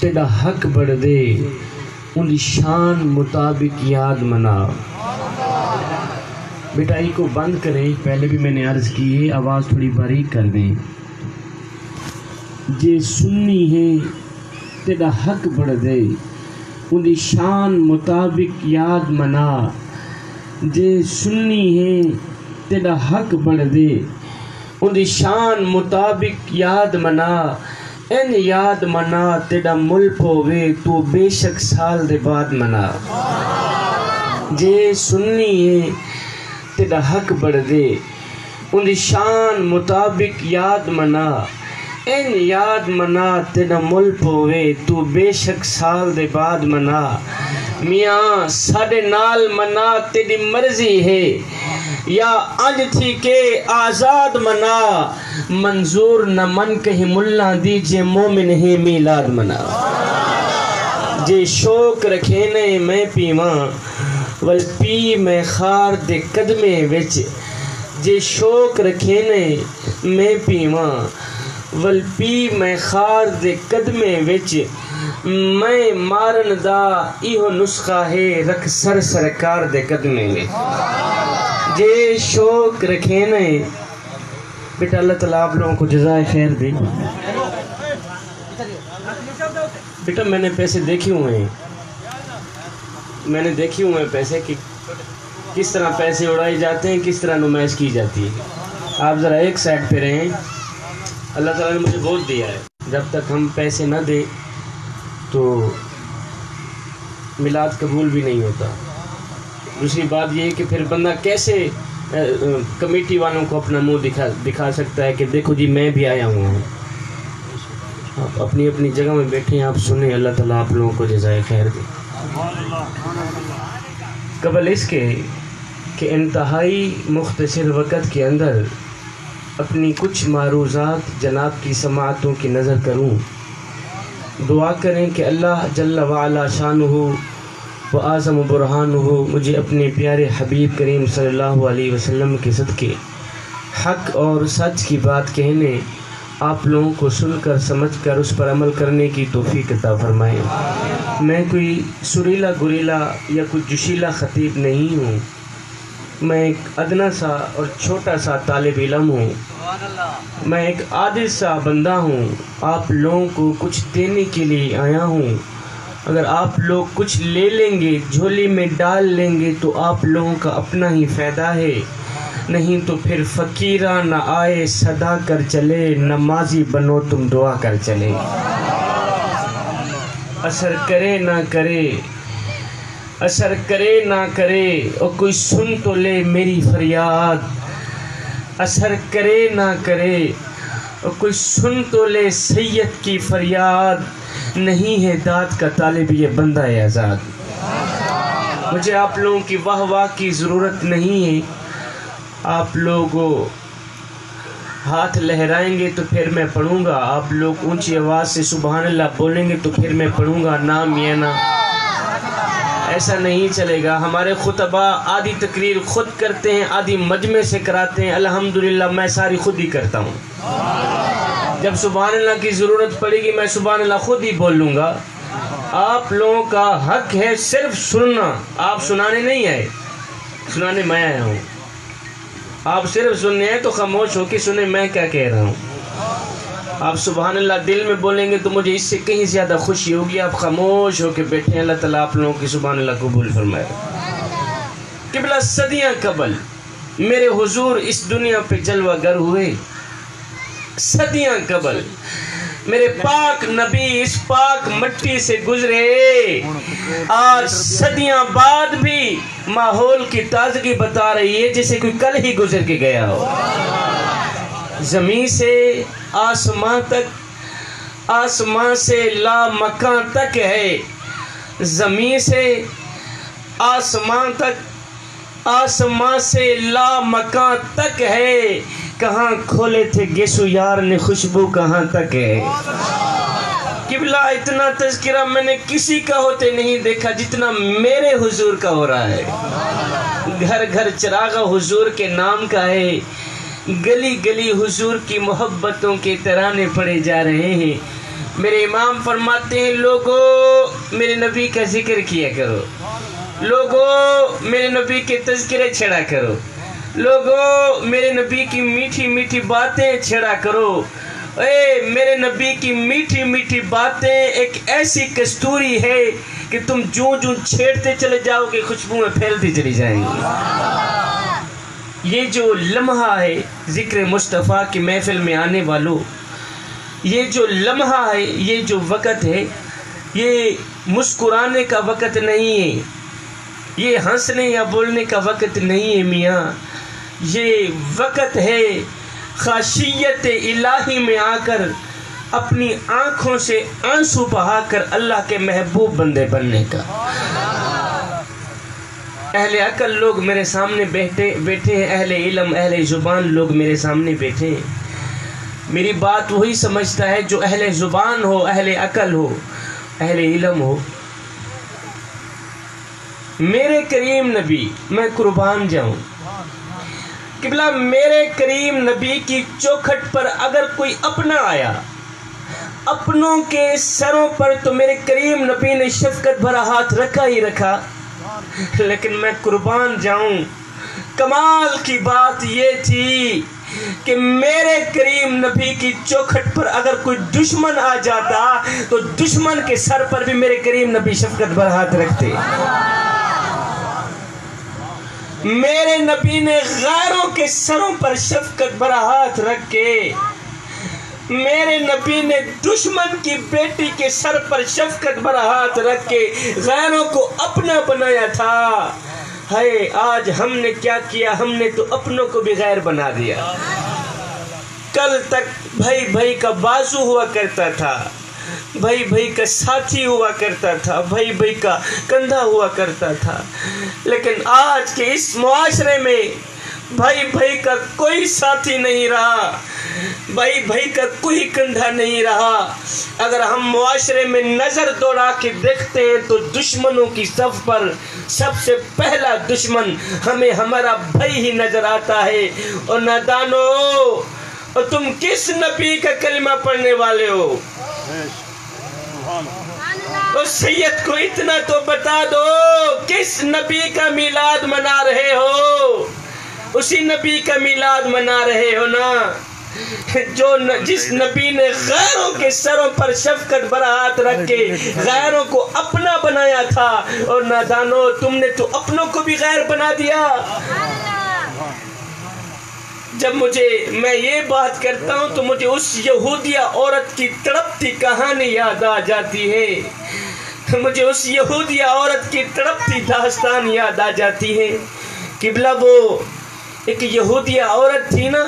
تیرا حق بڑھ دے ان شان مطابق یاد منا۔ بیٹا ای کو بند کریں، پہلے بھی میں نے عرض کی ہے، آواز تھوڑی باریک کر دیں۔ جے سنی ہے تیرا حق بڑھ دے ان شان مطابق یاد منا۔ جے سنی ہے تیرا حق بڑھ دے ان شان مطابق یاد منا۔ این یاد منا تیرا ملک ہوئے تو بے شک سال دے بعد منا۔ جے سنی ہے تیرا حق بڑھ دے ان شان مطابق یاد منا۔ این یاد منا تیرا ملک ہوئے تو بے شک سال دے بعد منا۔ میاں ساڑے نال منا تیری مرضی ہے یا انج تھی کہ آزاد منا۔ منظور نہ من کہیں ملا دیجئے مومن ہے میلاد منا۔ جے شوق رکھے نے میں پیواں ول پی میں خار دے قدمے وچ۔ جے شوق رکھے نے میں پیواں ول پی میں خار دے قدمے وچ۔ میں مارن دا ایہو نسخہ ہے رکھ سر سرکار دے قدمے وچ۔ جے شوق رکھے نے بیٹا اللہ تعالیٰ آپ لوگوں کو جزائے خیر دے۔ بیٹا میں نے پیسے دیکھے ہوئے ہیں، میں نے دیکھے ہوئے ہیں پیسے کہ کس طرح پیسے اڑائے جاتے ہیں، کس طرح نمائش کی جاتی ہے۔ آپ ذرا ایک سائڈ پہ رہیں، اللہ تعالیٰ نے مجھے بہت دیا ہے، جب تک ہم پیسے نہ دیں تو میلاد قبول بھی نہیں ہوتا۔ دوسری بات یہ ہے کہ پھر بندہ کیسے کمیٹی والوں کو اپنا منہ دکھا سکتا ہے کہ دیکھو جی میں بھی آیا ہوں۔ آپ اپنی اپنی جگہ میں بیٹھے ہیں، آپ سنیں، اللہ تعالیٰ آپ لوگوں کو جزائے خیر دے۔ قبل اس کے کہ انتہائی مختصر وقت کے اندر اپنی کچھ معروضات جناب کی سماعتوں کی نظر کروں، دعا کریں کہ اللہ جل وعلا شانہ و اعظم برہانہ مجھے اپنے پیارے حبیب کریم صلی اللہ علیہ وسلم کے صدقے حق اور سچ کی بات کہنے، آپ لوگوں کو سن کر سمجھ کر اس پر عمل کرنے کی توفیق عطا فرمائے۔ میں کوئی سریلا گریلا یا کوئی جوشیلا خطیب نہیں ہوں، میں ایک ادنا سا اور چھوٹا سا طالب علم ہوں، میں ایک عاجز سا بندہ ہوں، آپ لوگوں کو کچھ دینے کے لیے آیا ہوں۔ اگر آپ لوگ کچھ لے لیں گے، جھولی میں ڈال لیں گے تو آپ لوگوں کا اپنا ہی فائدہ ہے، نہیں تو پھر فقیرہ نہ آئے صدا کر چلے، نمازی بنو تم دعا کر چلے۔ اثر کرے نہ کرے، اثر کرے نہ کرے، اور کوئی سن تو لے میری فریاد۔ اثر کرے نہ کرے اور کوئی سن تو لے سید کی فریاد، نہیں ہے داد کا طالب یہ بندہ آزاد۔ مجھے آپ لوگوں کی واہ واہ کی ضرورت نہیں ہے، آپ لوگ ہاتھ لہرائیں گے تو پھر میں پڑھوں گا، آپ لوگ اونچی آواز سے سبحان اللہ بولیں گے تو پھر میں پڑھوں گا، نام یا نا ایسا نہیں چلے گا۔ ہمارے خطبہ آدھی تقریر خود کرتے ہیں، آدھی مجمع سے کراتے ہیں، الحمدللہ میں ساری خود ہی کرتا ہوں۔ جب سبحان اللہ کی ضرورت پڑے گی میں سبحان اللہ خود ہی بول لوں گا۔ آپ لوگوں کا حق ہے صرف سننا، آپ سنانے نہیں آئے، سنانے میں آیا ہوں۔ آپ صرف سننے ہیں تو خاموش ہو کے سنیں میں کیا کہہ رہا ہوں۔ آپ سبحان اللہ دل میں بولیں گے تو مجھے اس سے کہیں زیادہ خوشی ہوگی، آپ خاموش ہو کے بیٹھیں، اللہ تعالیٰ آپ لوگوں کی سبحان اللہ قبول فرمائے۔ قبلہ صدیاں قبل میرے حضور اس دنیا پہ جلوہ گر ہوئے، صدیاں قبل میرے پاک نبی اس پاک مٹی سے گزرے، آج صدیاں بعد بھی ماحول کی تازگی بتا رہی ہے جیسے کوئی کل ہی گزر کے گیا ہو۔ زمین سے آسمان تک، آسمان سے لا مکان تک ہے، زمین سے آسمان تک، آسمان سے لا مکان تک ہے، کہاں کھولے تھے گیسو یار نے خوشبو کہاں تک ہے۔ قبلہ اتنا تذکرہ میں نے کسی کا ہوتے نہیں دیکھا جتنا میرے حضور کا ہو رہا ہے۔ گھر گھر چراغ حضور کے نام کا ہے، گلی گلی حضور کی محبتوں کے ترانے پڑے جا رہے ہیں۔ میرے امام فرماتے ہیں لوگوں میرے نبی کا ذکر کیا کرو، لوگوں میرے نبی کے تذکرے چھڑا کرو، لوگوں میرے نبی کی میٹھی میٹھی باتیں چھڑا کرو۔ اے میرے نبی کی میٹھی میٹھی باتیں ایک ایسی کستوری ہے کہ تم جوں جوں چھیڑتے چلے جاؤ گے خوشبوئیں پھیلتی چلی جائیں گی۔ یہ جو لمحہ ہے ذکر مصطفیٰ کی محفل میں آنے والوں، یہ جو لمحہ ہے، یہ جو وقت ہے، یہ مسکرانے کا وقت نہیں ہے، یہ ہنسنے یا بولنے کا وقت نہیں ہے میاں، یہ وقت ہے خاشیت الہی میں آ کر اپنی آنکھوں سے آنسو بہا کر اللہ کے محبوب بندے بننے کا۔ اہل عقل لوگ میرے سامنے بیٹھے ہیں، اہل علم اہل زبان لوگ میرے سامنے بیٹھے ہیں۔ میری بات وہی سمجھتا ہے جو اہل زبان ہو، اہل عقل ہو، اہل علم ہو۔ میرے کریم نبی، میں قربان جاؤں قبلہ، میرے کریم نبی کی چوکھٹ پر اگر کوئی اپنا آیا، اپنوں کے سروں پر تو میرے کریم نبی نے شفقت بھرا ہاتھ رکھا ہی رکھا، لیکن میں قربان جاؤں کمال کی بات یہ تھی کہ میرے کریم نبی کی چوکھٹ پر اگر کوئی دشمن آ جاتا تو دشمن کے سر پر بھی میرے کریم نبی شفقت بھرا ہاتھ رکھتے۔ میرے نبی نے غیروں کے سروں پر شفقت بھرا ہاتھ رکھ کے، میرے نبی نے دشمن کی بیٹی کے سر پر شفقت بھرا ہاتھ رکھ کے غیروں کو اپنا بنایا تھا۔ ہے آج ہم نے کیا کیا؟ ہم نے تو اپنوں کو بھی غیر بنا دیا۔ کل تک بھائی بھائی کا بازو ہوا کرتا تھا، بھائی بھائی کا ساتھی ہوا کرتا تھا، بھائی بھائی کا کندھا ہوا کرتا تھا، لیکن آج کے اس معاشرے میں بھائی بھائی کا کوئی ساتھی نہیں رہا، بھائی بھائی کا کوئی کندھا نہیں رہا۔ اگر ہم معاشرے میں نظر دوڑا کے دیکھتے ہیں تو دشمنوں کی صف پر سب سے پہلا دشمن ہمیں ہمارا بھائی ہی نظر آتا ہے۔ اور نادانو، اور تم کس نبی کا کلمہ پڑھنے والے ہو؟ اور سید کو اتنا تو بتا دو، کس نبی کا میلاد منا رہے ہو؟ اسی نبی کا میلاد منا رہے ہو نا، جس نبی نے غیروں کے سروں پر شفقت بھرا ہاتھ رکھ کے غیروں کو اپنا بنایا تھا۔ اور نادانو، تم نے تو اپنوں کو بھی غیر بنا دیا۔ جب میں یہ بات کرتا ہوں تو مجھے اس یہودیہ عورت کی تڑپتی کہانی یاد آ جاتی ہے، مجھے اس یہودیہ عورت کی تڑپتی داستان یاد آ جاتی ہے۔ قبلہ، وہ ایک یہودیہ عورت تھی نا،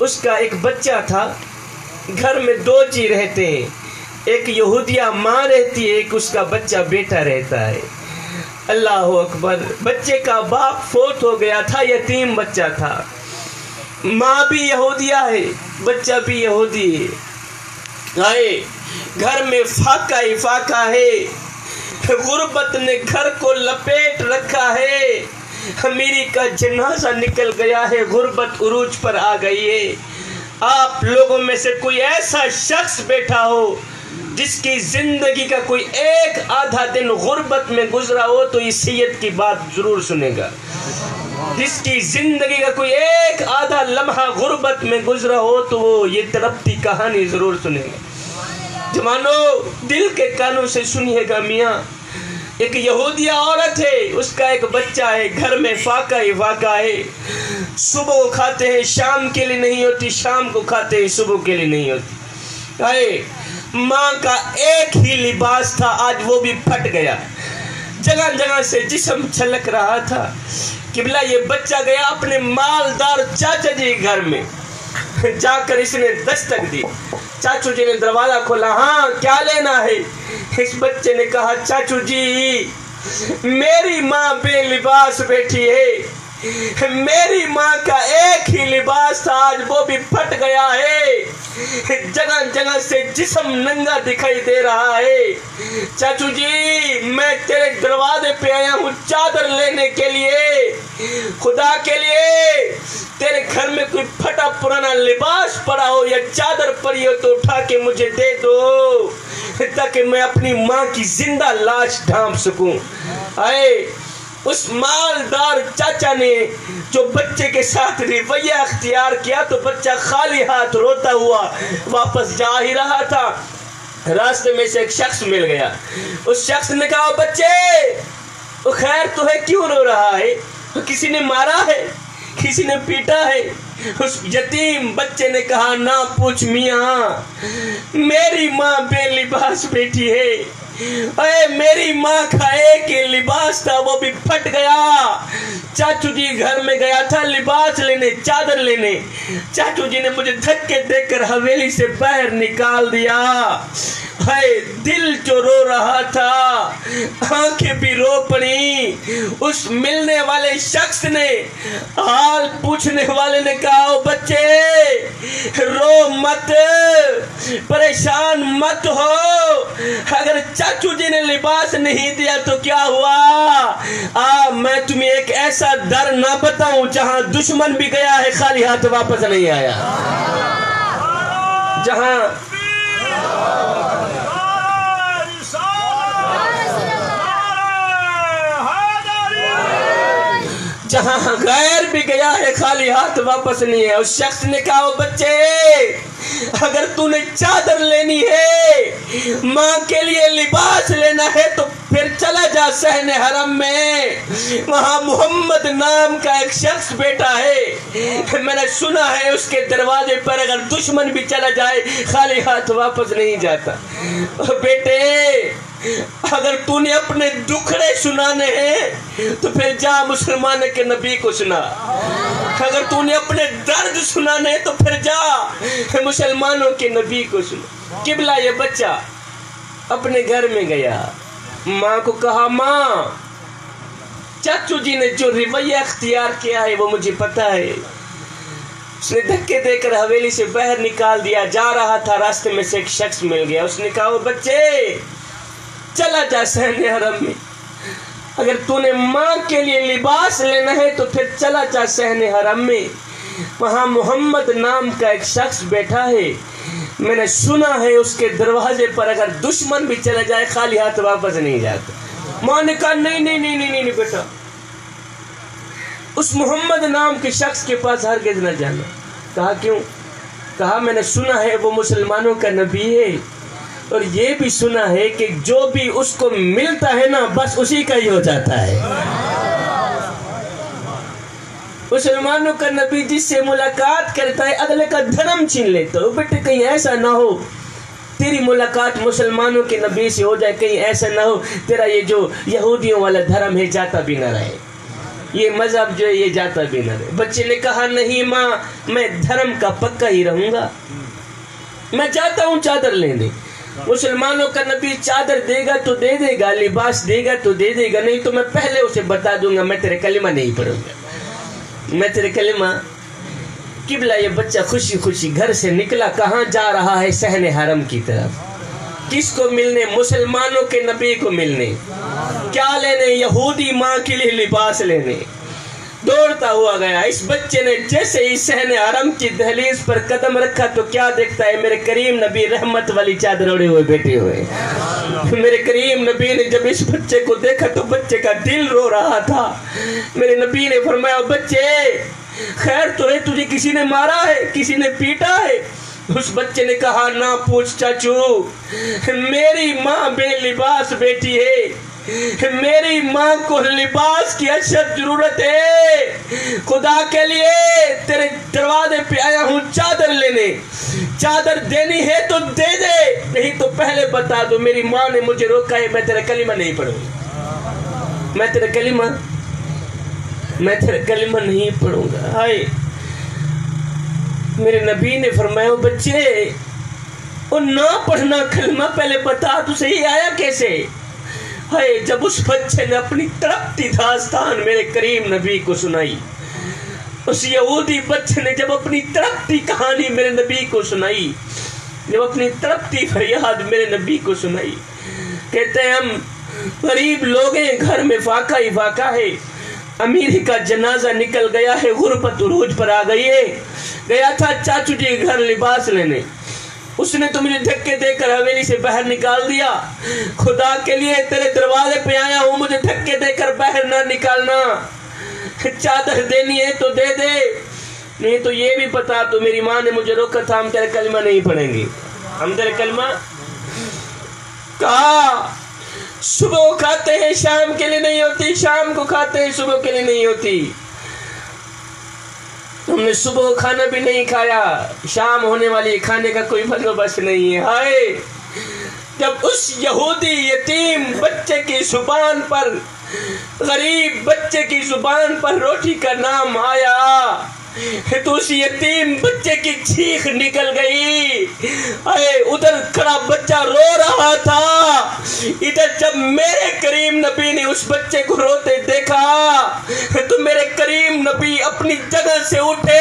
اس کا ایک بچہ تھا۔ گھر میں دو چیز رہتے ہیں، ایک یہودیہ ماں رہتی ہے، ایک اس کا بچہ بیٹا رہتا ہے۔ اللہ اکبر! بچے کا باپ فوت ہو گیا تھا، یتیم بچہ تھا، ماں بھی یہودیہ ہے، بچہ بھی یہودی ہے۔ گھر میں فاقہ ہی فاقہ ہے، غربت نے گھر کو لپیٹ رکھا ہے، امیری کا جنازہ نکل گیا ہے، غربت عروج پر آ گئی ہے۔ آپ لوگوں میں سے کوئی ایسا شخص بیٹھا ہو جس کی زندگی کا کوئی ایک آدھا دن غربت میں گزرا ہو تو اس سید کی بات ضرور سنے گا۔ جس کی زندگی کا کوئی ایک آدھا لمحہ غربت میں گزرا ہو تو وہ یہ تڑپتی کہانی ضرور سنے گا۔ جوانو، دل کے کانوں سے سنیے گا میاں، ایک یہودیہ عورت ہے، اس کا ایک بچہ ہے، گھر میں فاقہ ہی فاقہ ہے، صبح کو کھاتے ہیں شام کے لیے نہیں ہوتی، شام کو کھاتے ہیں صبح کے لیے نہیں ہوتی۔ ماں کا ایک ہی لباس تھا، آج وہ بھی پھٹ گیا، جگہ جگہ سے جسم چھلک رہا تھا۔ قبلہ، یہ بچہ گیا اپنے مالدار چاچا جی گھر میں، جا کر اس نے دستک دی، چاچو جی نے دروازہ کھولا، ہاں کیا لینا ہے؟ اس بچے نے کہا، چاچو جی میری ماں بے لباس بیٹھی ہے، میری ماں کا ایک ہی لباس تھا، آج وہ بھی پھٹ گیا ہے، جگہ جگہ سے جسم ننگا دکھائی دے رہا ہے۔ چاچو جی میں تیرے دروازے پہ آیا ہوں چادر لینے کے لیے، خدا کے لیے تیرے گھر میں کوئی پھٹا پرانا لباس پڑا ہو یا چادر پڑی ہو تو اٹھا کے مجھے دے دو، تاکہ میں اپنی ماں کی زندہ لاش ڈھانپ سکوں۔ آئے اس مالدار چاچا نے جو بچے کے ساتھ رویہ اختیار کیا تو بچہ خالی ہاتھ روتا ہوا واپس جا ہی رہا تھا، راستے میں سے ایک شخص مل گیا۔ اس شخص نے کہا بچے خیر تمہیں کیوں رو رہا ہے؟ کسی نے مارا ہے؟ کسی نے پیٹا ہے؟ اس یتیم بچے نے کہا نہ پوچھ میاں، میری ماں بے لباس بیٹھی ہے، اے میری ماں کا ایک ہی لباس تھا وہ بھی پھٹ گیا۔ چاچو جی گھر میں گیا تھا لباس لینے، چادر لینے، چاچو جی نے مجھے دھکے دے کر حویلی سے باہر نکال دیا۔ ہائے دل جو رو رہا تھا آنکھیں بھی رو پڑی۔ اس ملنے والے شخص نے، حال پوچھنے والے نے کہا او بچے رو مت، پریشان مت ہو، اگر چاچو جی نے لباس نہیں دیا تو کیا ہوا؟ میں تمہیں ایک ایسا در نہ بتاؤں جہاں دشمن بھی گیا ہے خالی ہاتھ واپس نہیں آیا، جہاں غیر بھی گیا ہے خالی ہاتھ واپس نہیں ہے۔ اس شخص نے کہا بچے اگر تو نے چادر لینی ہے، ماں کے لیے لباس لینا ہے تو پھر چلا جا صحن حرم میں، وہاں محمد نام کا ایک شخص بیٹا ہے، میں نے سنا ہے اس کے دروازے پر اگر دشمن بھی چلا جائے خالی ہاتھ واپس نہیں جاتا۔ بیٹے اگر تو نے اپنے دکھڑے سنانے ہیں تو پھر جا مسلمان کے نبی کو سنا، اگر تو نے اپنے درد سنانے ہیں تو پھر جا مسلمانوں کے نبی کو سنا۔ قبلہ یہ بچہ اپنے گھر میں گیا، ماں کو کہا ماں چاچو جی نے جو رویہ اختیار کیا ہے وہ مجھے پتا ہے۔ اس نے دھکے دے کر حویلی سے باہر نکال دیا، جا رہا تھا راستے میں سے ایک شخص مل گیا، اس نے کہا بچے چلا جا صحن حرم میں، اگر تو نے ماں کے لیے لباس لینا ہے تو پھر چلا جا صحن حرم میں، وہاں محمد نام کا ایک شخص بیٹھا ہے، میں نے سنا ہے اس کے دروازے پر اگر دشمن بھی چلا جائے خالی ہاتھ واپس نہیں جاتا۔ ماں نے کہا نہیں بیٹا، اس محمد نام کے شخص کے پاس ہرگز نہ جانا۔ کہا کیوں؟ کہا میں نے سنا ہے وہ مسلمانوں کا نبی ہے، اور یہ بھی سنا ہے کہ جو بھی اس کو ملتا ہے نا بس اسی کا ہی ہو جاتا ہے۔ مسلمانوں کا نبی جس سے ملاقات کرتا ہے اگلے کا دھرم چھین لیتا ہے۔ بیٹے کہیں ایسا نہ ہو تیری ملاقات مسلمانوں کے نبی سے ہو جائے، کہیں ایسا نہ ہو تیرا یہ جو یہودیوں والا دھرم ہے جاتا بھی نہ رہے، یہ مذہب جو ہے یہ جاتا بھی نہ رہے۔ بچے نے کہا نہیں ماں میں دھرم کا پکا ہی رہوں گا، میں جاتا ہوں چادر لینے، مسلمانوں کا نبی چادر دے گا تو دے دے گا، لباس دے گا تو دے دے گا، نہیں تو میں پہلے اسے بتا دوں گا میں تیرے کلمہ نہیں پڑھوں گا، میں تیرے کلمہ۔ قبلہ یہ بچہ خوشی خوشی گھر سے نکلا، کہاں جا رہا ہے؟ صحن حرم کی طرف۔ کس کو ملنے؟ مسلمانوں کے نبی کو ملنے۔ کیا لینے؟ یہودی ماں کے لیے لباس لینے۔ دوڑتا ہوا گیا۔ اس بچے نے جیسے ہی صحن حرم کی دہلیز پر قدم رکھا تو کیا دیکھتا ہے؟ میرے کریم نبی رحمت والی چادر اوڑے ہوئے بیٹھے ہوئے۔ میرے کریم نبی نے جب اس بچے کو دیکھا تو بچے کا دل رو رہا تھا۔ میرے نبی نے فرمایا بچے خیر تو ہے، تجھے کسی نے مارا ہے؟ کسی نے پیٹا ہے؟ اس بچے نے کہا نہ پوچھ چاچو، میری ماں بے لباس بیٹی ہے، میری ماں کو لباس کی اشد ضرورت ہے، خدا کے لیے تیرے دروازے پہ آیا ہوں چادر لینے، چادر دینی ہے تو دے دے، نہیں تو پہلے بتا دو میری ماں نے مجھے روکا ہے، میں تیرا کلمہ نہیں پڑھوں گا، میں تیرا کلمہ نہیں پڑھوں گا۔ ہائے میرے نبی نے فرمایا بچے اور نہ پڑھنا کلمہ پہلے بتا تو صحیح آیا کیسے؟ ہے جب اس بچے نے اپنی تڑپتی داستان میرے کریم نبی کو سنائی، اس یہودی بچے نے جب اپنی تڑپتی کہانی میرے نبی کو سنائی، جب اپنی تڑپتی فریاد میرے نبی کو سنائی، کہتے ہیں ہم غریب لوگ ہیں، گھر میں فاقہ ہی فاقہ ہے، امیر کا جنازہ نکل گیا ہے، غربت عروج پر آ گئی ہے، گیا تھا چاچو جی کے گھر لباس لینے، اس نے تو مجھے دھکے دے کر حویلی سے باہر نکال دیا، خدا کے لیے تیرے دروازے پہ آیا ہوں، مجھے دھکے دے کر باہر نہ نکالنا، چادر دینی ہے تو دے دے، نہیں تو یہ بھی پتا تو میری ماں نے مجھے روکا تھا ہم تیرے کلمہ نہیں پڑھیں گے، ہم تیرے کلمہ کہا صبح کھاتے ہیں شام کے لیے نہیں ہوتی، شام کو کھاتے ہیں صبح کے لیے نہیں ہوتی، ہم نے صبح کھانا بھی نہیں کھایا، شام ہونے والی کھانے کا کوئی بندوبست نہیں ہے۔ ہائے جب اس یہودی یتیم بچے کی زبان پر، غریب بچے کی زبان پر روٹی کا نام آیا تو اس یتیم بچے کی چیخ نکل گئی، ادھر کھڑا بچہ رو رہا تھا، ادھر جب میرے کریم نبی نے اس بچے کو روتے دیکھا تو میرے کریم نبی اپنی جگہ سے اٹھے،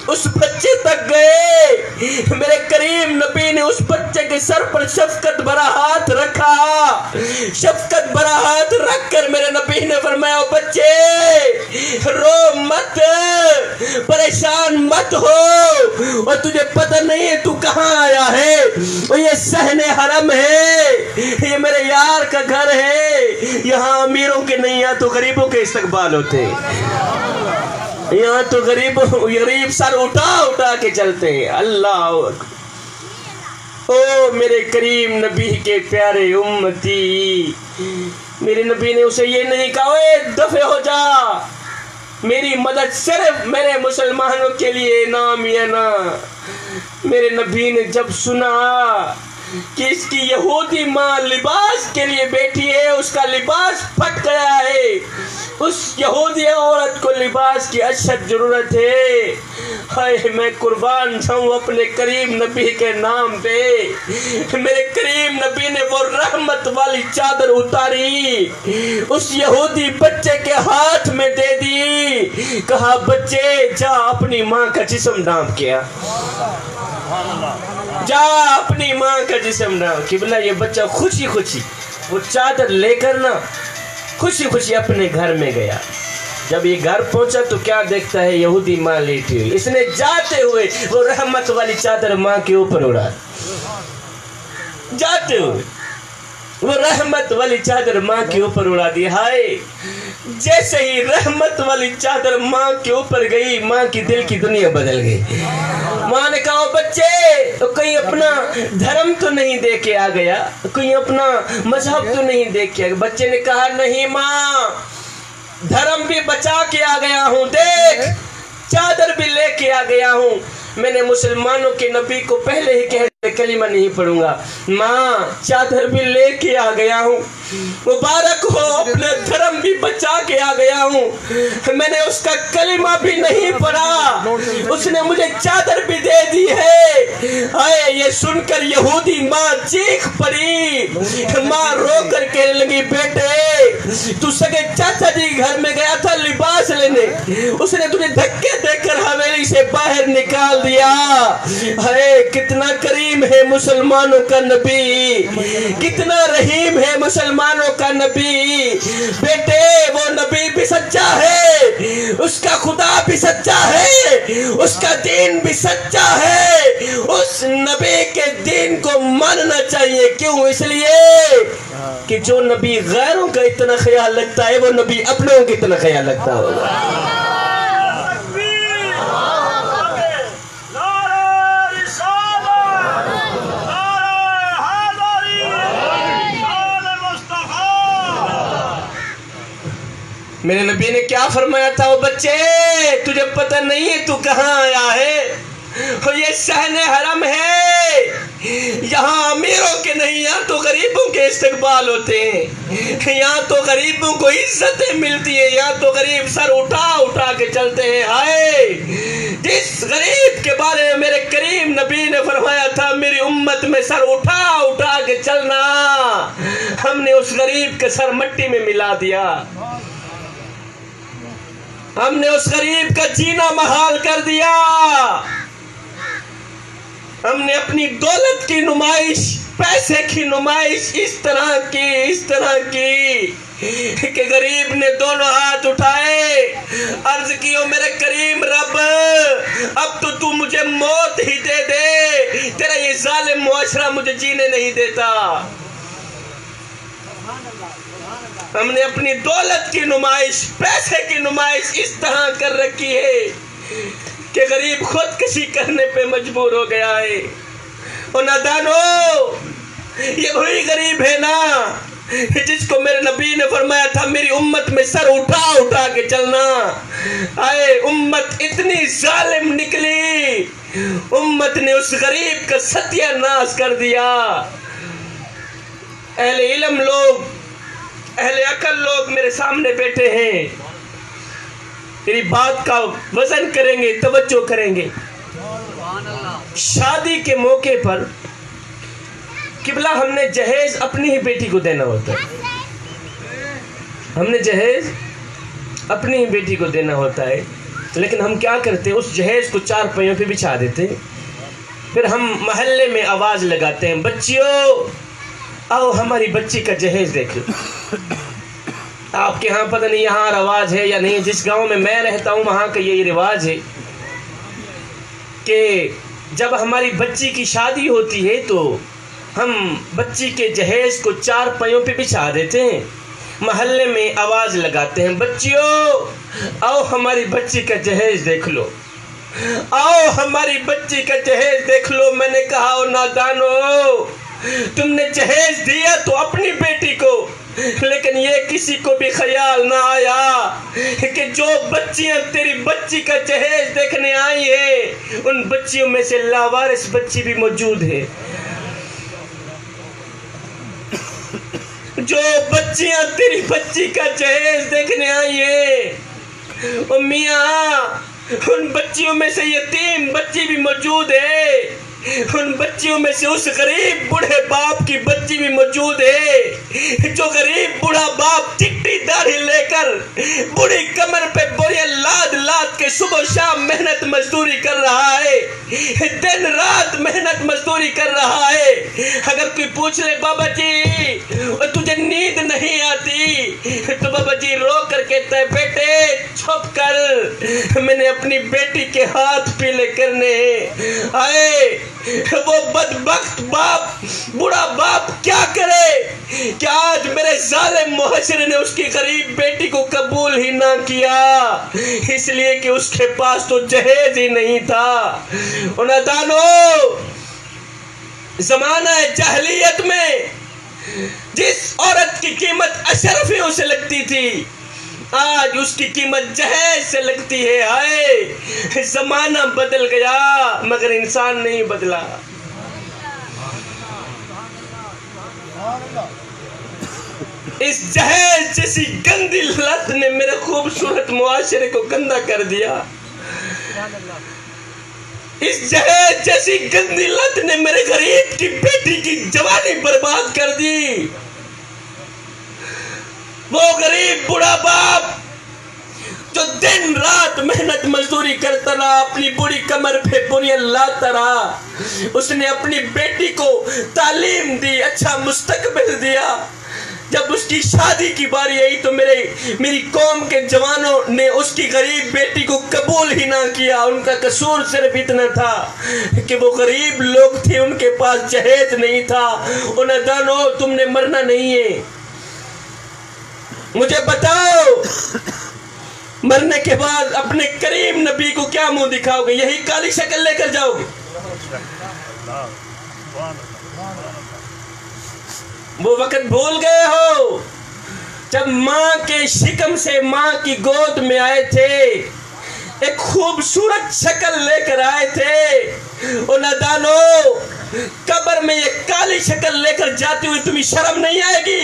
اس بچے تک گئے، میرے کریم نبی نے اس بچے کے سر پر شفقت بھرا ہاتھ رکھا، شفقت بھرا ہاتھ رکھ کر میرے نبی نے فرمایا بچے رو مت، پریشان مت ہو، اور تجھے پتہ نہیں ہے تو کہاں آیا ہے، اور یہ صحن حرم ہے، یہ میرے یار کا گھر ہے، یہاں امیروں کے نہیں، یہاں تو غریبوں کے استقبال ہوتے، یہاں تو غریب سر اٹھا کے چلتے ہیں۔ اللہ او میرے کریم نبی کے پیارے امتی، میرے نبی نے اسے یہ نہیں کہا اے دفع ہو جا، میری مدد صرف میرے مسلمانوں کے لیے نام یا نا۔ میرے نبی نے جب سنا کہ اس کی یہودی ماں لباس کے لیے بیٹھی ہے، اس کا لباس پھٹ گیا ہے، اس یہودی عورت کو لباس کی اشد ضرورت ہے، ہائے میں قربان جاؤں اپنے کریم نبی کے نام پہ۔ میرے کریم نبی نے وہ رحمت والی چادر اتاری، اس یہودی بچے کے ہاتھ میں دے دی، کہا بچے جا اپنی ماں کا جسم ڈھانپ کیا، جا اپنی ماں کا جسم ڈھانپ۔ قبلہ یہ بچہ خوشی خوشی وہ چادر لے کر نا خوشی خوشی اپنے گھر میں گیا۔ جب یہ گھر پہنچا تو کیا دیکھتا ہے، یہودی ماں لیٹی ہوئی، اس نے جاتے ہوئے وہ رحمت والی چادر ماں کے اوپر اڑا، جاتے ہوئے وہ رحمت والی چادر ماں کے اوپر اڑا دی۔ ہائے جیسے ہی رحمت والی چادر ماں کے اوپر گئی، ماں کی دل کی دنیا بدل گئی۔ ماں نے کہا بچے کوئی اپنا دھرم تو نہیں دے کے آ گیا، کوئی اپنا مذہب تو نہیں دے کے آ گیا۔ بچے نے کہا نہیں ماں، دھرم بھی بچا کے آ گیا ہوں، دیکھ چادر بھی لے کے آ گیا ہوں، میں نے مسلمانوں کے نبی کو پہلے ہی کہہ دیا کلمہ نہیں پڑھوں گا، ماں چادر بھی لے کے آ گیا ہوں، مبارک ہو اپنے دھرم بھی بچا کے آ گیا ہوں، میں نے اس کا کلمہ بھی نہیں پڑھا، اس نے مجھے چادر بھی دے دی ہے۔ آئے یہ سن کر یہودی ماں چیخ پڑی، ماں رو کر کہنے لگی بیٹے تو سگے چاچا جی گھر میں گیا تھا لباس لینے، اس نے تجھے دھکے دے کر حویلی سے باہر نکال دیا۔ ہائے کتنا کریم ہے مسلمانوں کا نبی، کتنا رحیم ہے مسلمانوں کا نبی۔ بیٹے وہ نبی بھی سچا ہے، اس کا خدا بھی سچا ہے، اس کا دین بھی سچا ہے، اس نبی کے دین کو ماننا چاہیے۔ کیوں؟ اس لیے کہ جو نبی غیروں کا اتنا خیال رکھتا ہے وہ نبی اپنوں کا اتنا خیال رکھتا ہوگا۔ میرے نبی نے کیا فرمایا تھا، وہ بچے تجھے پتہ نہیں ہے تو کہاں آیا ہے، یہ صحن حرم ہے، یہاں امیروں کے نہیں، یہاں تو غریبوں کے استقبال ہوتے ہیں، یہاں تو غریبوں کو عزتیں ملتی ہیں، یہاں تو غریب سر اٹھا کے چلتے ہیں۔ ہائے جس غریب کے بارے میں میرے کریم نبی نے فرمایا تھا میری امت میں سر اٹھا کے چلنا، ہم نے اس غریب کا سر مٹی میں ملا دیا، ہم نے اس غریب کا جینا محال کر دیا، ہم نے اپنی دولت کی نمائش، پیسے کی نمائش اس طرح کی کہ غریب نے دونوں ہاتھ اٹھائے، عرض کیو میرے کریم رب اب تو مجھے موت ہی دے دے، تیرا یہ ظالم معاشرہ مجھے جینے نہیں دیتا۔ ہم نے اپنی دولت کی نمائش، پیسے کی نمائش اس طرح کر رکھی ہے کہ غریب خودکشی کرنے پہ مجبور ہو گیا ہے۔ اور نادانو، یہ وہی غریب ہے نا جس کو میرے نبی نے فرمایا تھا میری امت میں سر اٹھا کے چلنا۔ آئے امت اتنی ظالم نکلی، امت نے اس غریب کا ستیہ ناش کر دیا۔ اہل علم لوگ، اہل عقل لوگ میرے سامنے بیٹھے ہیں، تیری بات کا وزن کریں گے، توجہ کریں گے۔ شادی کے موقع پر قبلہ ہم نے جہیز اپنی ہی بیٹی کو دینا ہوتا ہے، ہم نے جہیز اپنی ہی بیٹی کو دینا ہوتا ہے، لیکن ہم کیا کرتے ہیں، اس جہیز کو 4 پہیوں پہ بچھا دیتے ہیں، پھر ہم محلے میں آواز لگاتے ہیں، بچیوں آؤ ہماری بچی کا جہیز دیکھو۔ آپ کے ہاں پتہ نہیں یہاں رواج ہے یا نہیں، جس گاؤں میں رہتا ہوں وہاں کا یہ رواج ہے کہ جب ہماری بچی کی شادی ہوتی ہے تو ہم بچی کے جہیز کو 4 پہیوں پہ بچھا دیتے ہیں، محلے میں آواز لگاتے ہیں، بچیوں آؤ ہماری بچی کا جہیز دیکھ لو، آؤ ہماری بچی کا جہیز دیکھ لو۔ میں نے کہا او نادانو، تم نے جہیز دیا تو اپنی بیٹی کو، لیکن یہ کسی کو بھی خیال نہ آیا کہ جو بچیاں تیری بچی کا جہیز دیکھنے آئی ہیں ان بچیوں میں سے لاوارث بچی بھی موجود ہے۔ جو بچیاں تیری بچی کا جہیز دیکھنے آئی ہیں او میاں، ان بچیوں میں سے یتیم بچی بھی موجود ہے، ان بچیوں میں سے اس غریب بوڑھے باپ کی بچی بھی موجود ہے، جو غریب بوڑھا باپ چٹی داڑھی لے کر بوڑھی کمر پہ بوریاں لاد کے صبح شام محنت مزدوری کر رہا ہے، دن رات محنت مزدوری کر رہا ہے۔ اگر کوئی پوچھ لے بابا جی تجھے نیند نہیں آتی تو بابا جی رو کر کہتا ہے بیٹے چھپ کر، میں نے اپنی بیٹی کے ہاتھ پیلے کرنے ہیں۔ آئے وہ بدبخت باپ، بوڑھا باپ کیا کرے کہ آج میرے ظالم معاشرے نے اس کی غریب بیٹی کو قبول ہی نہ کیا، اس لیے کہ اس کے پاس تو جہیز ہی نہیں تھا۔ نادانو، زمانہ جاہلیت میں جس عورت کی قیمت اشرفیوں سے لگتی تھی آج اس کی قیمت جہیز سے لگتی ہے۔ آئے زمانہ بدل گیا مگر انسان نہیں بدلا۔ اس جہیز جیسی گندی لت نے میرے خوبصورت معاشرے کو گندا کر دیا، اس جہیز جیسی گندی لت نے میرے غریب کی بیٹی کی جوانی برباد کر دی۔ وہ غریب بوڑھا باپ جو دن رات محنت مزدوری کرتا رہا، اپنی بوڑھی کمر پہ بوریاں لاتا رہا، اس نے اپنی بیٹی کو تعلیم دی، اچھا مستقبل دیا۔ جب اس کی شادی کی باری آئی تو میری قوم کے جوانوں نے اس کی غریب بیٹی کو قبول ہی نہ کیا۔ ان کا قصور صرف اتنا تھا کہ وہ غریب لوگ تھے، ان کے پاس جہیز نہیں تھا۔ نادانو، تم نے مرنا نہیں ہے، مجھے بتاؤ مرنے کے بعد اپنے کریم نبی کو کیا منہ دکھاؤ گے؟ یہی کالی شکل لے کر جاؤ گے؟ وہ وقت بھول گئے ہو جب ماں کے شکم سے ماں کی گود میں آئے تھے، ایک خوبصورت شکل لے کر آئے تھے۔ او نادانو، قبر میں یہ کالی شکل لے کر جاتی ہوئی تمہیں شرم نہیں آئے گی؟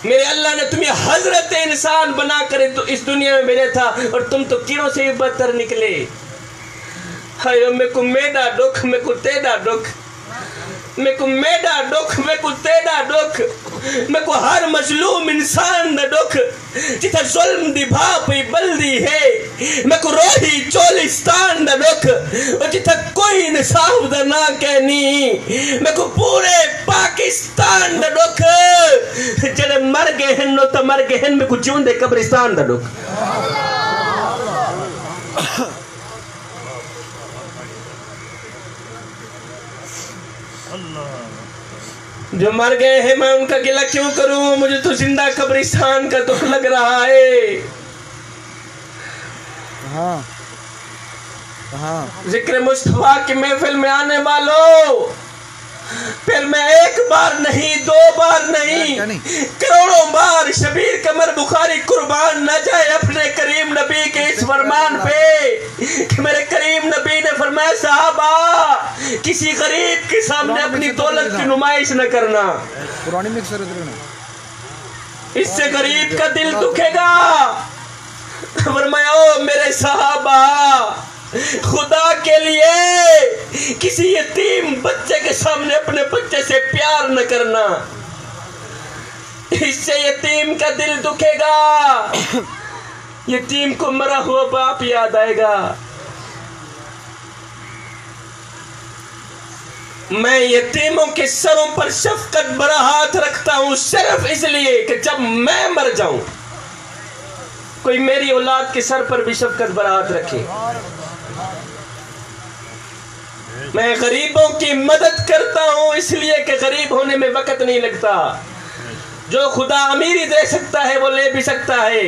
میرے اللہ نے تمہیں حضرت انسان بنا کر اس دنیا میں بھیجا تھا اور تم تو کیڑوں سے بھی بدتر نکلے۔ ہائے میں کو میڈا دکھ میں کو تیڈا دکھ میں کو میڈا دکھ میں کو تیڈا دکھ میں کو ہر مظلوم انسان دا دکھ جتھا ظلم دی بھاپی بلدی ہے میں کو روحی چولستان دا دکھ اور جتھا کوئی انصاف دا نہ کہنی میں کو پورے پاکستان دا دکھ جڑے مر گئے ہیں نو تا مر گئے ہیں میں کو جون دے قبرستان دا دکھ جو مر گئے ہیں میں ان کا گلہ کیوں کروں مجھے تو زندہ قبرستان کا دکھ لگ رہا ہے ذکر مصطفیٰ کی محفل میں آنے والوں پھر میں ایک بار نہیں دو بار نہیں کروڑوں بار شبیر قمر بخاری قربان نہ جائے اپنے کریم نبی کے اس فرمان پہ کہ میرے کریم نبی نے فرمایا صحابہ کسی غریب کے سامنے اپنی دولت کی نمائش نہ کرنا اس سے غریب کا دل دکھے گا فرمایا او میرے صحابہ خدا کے لیے کسی یتیم بچے کے سامنے اپنے بچے سے پیار نہ کرنا اس سے یتیم کا دل دکھے گا یتیم کو مرا ہوا باپ یاد آئے گا میں یتیموں کے سروں پر شفقت بھرا ہاتھ رکھتا ہوں صرف اس لیے کہ جب میں مر جاؤں کوئی میری اولاد کے سر پر بھی شفقت بھرا ہاتھ رکھے میں غریبوں کی مدد کرتا ہوں اس لیے کہ غریب ہونے میں وقت نہیں لگتا جو خدا امیری دے سکتا ہے وہ لے بھی سکتا ہے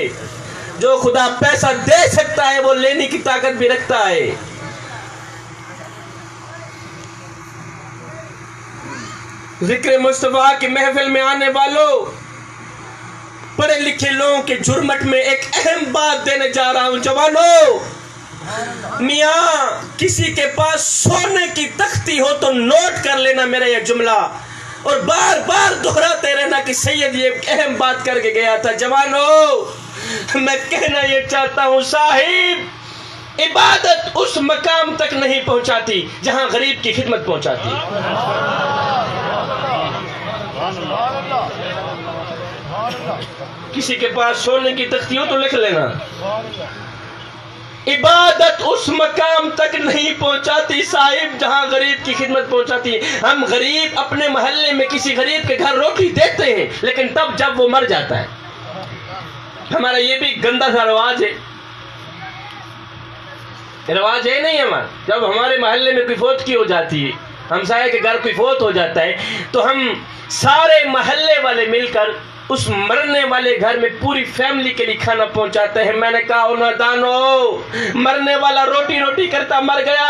جو خدا پیسہ دے سکتا ہے وہ لینے کی طاقت بھی رکھتا ہے ذکر مصطفیٰ کی محفل میں آنے والوں پڑھے لکھے لوگوں کے جرمٹ میں ایک اہم بات دینے جا رہا ہوں جوانوں میاں کسی کے پاس سونے کی تختی ہو تو نوٹ کر لینا میرا یہ جملہ اور بار بار دہراتے رہنا کہ سید یہ اہم بات کر کے گیا تھا جوانوں میں کہنا یہ چاہتا ہوں صاحب عبادت اس مقام تک نہیں پہنچاتی جہاں غریب کی خدمت پہنچاتی کسی کے پاس سونے کی تختی ہو تو لکھ لینا عبادت اس مقام تک نہیں پہنچاتی صاحب جہاں غریب کی خدمت پہنچاتی ہے ہم غریب اپنے محلے میں کسی غریب کے گھر روٹی دیتے ہیں لیکن تب جب وہ مر جاتا ہے ہمارا یہ بھی گندا سا رواج ہے رواج ہے نہیں ہمارا جب ہمارے محلے میں کوئی فوت کی ہو جاتی ہے ہمسائے کے گھر کوئی فوت ہو جاتا ہے تو ہم سارے محلے والے مل کر اس مرنے والے گھر میں پوری فیملی کے لیے کھانا پہنچاتے ہیں میں نے کہا اونا دانو مرنے والا روٹی روٹی کرتا مر گیا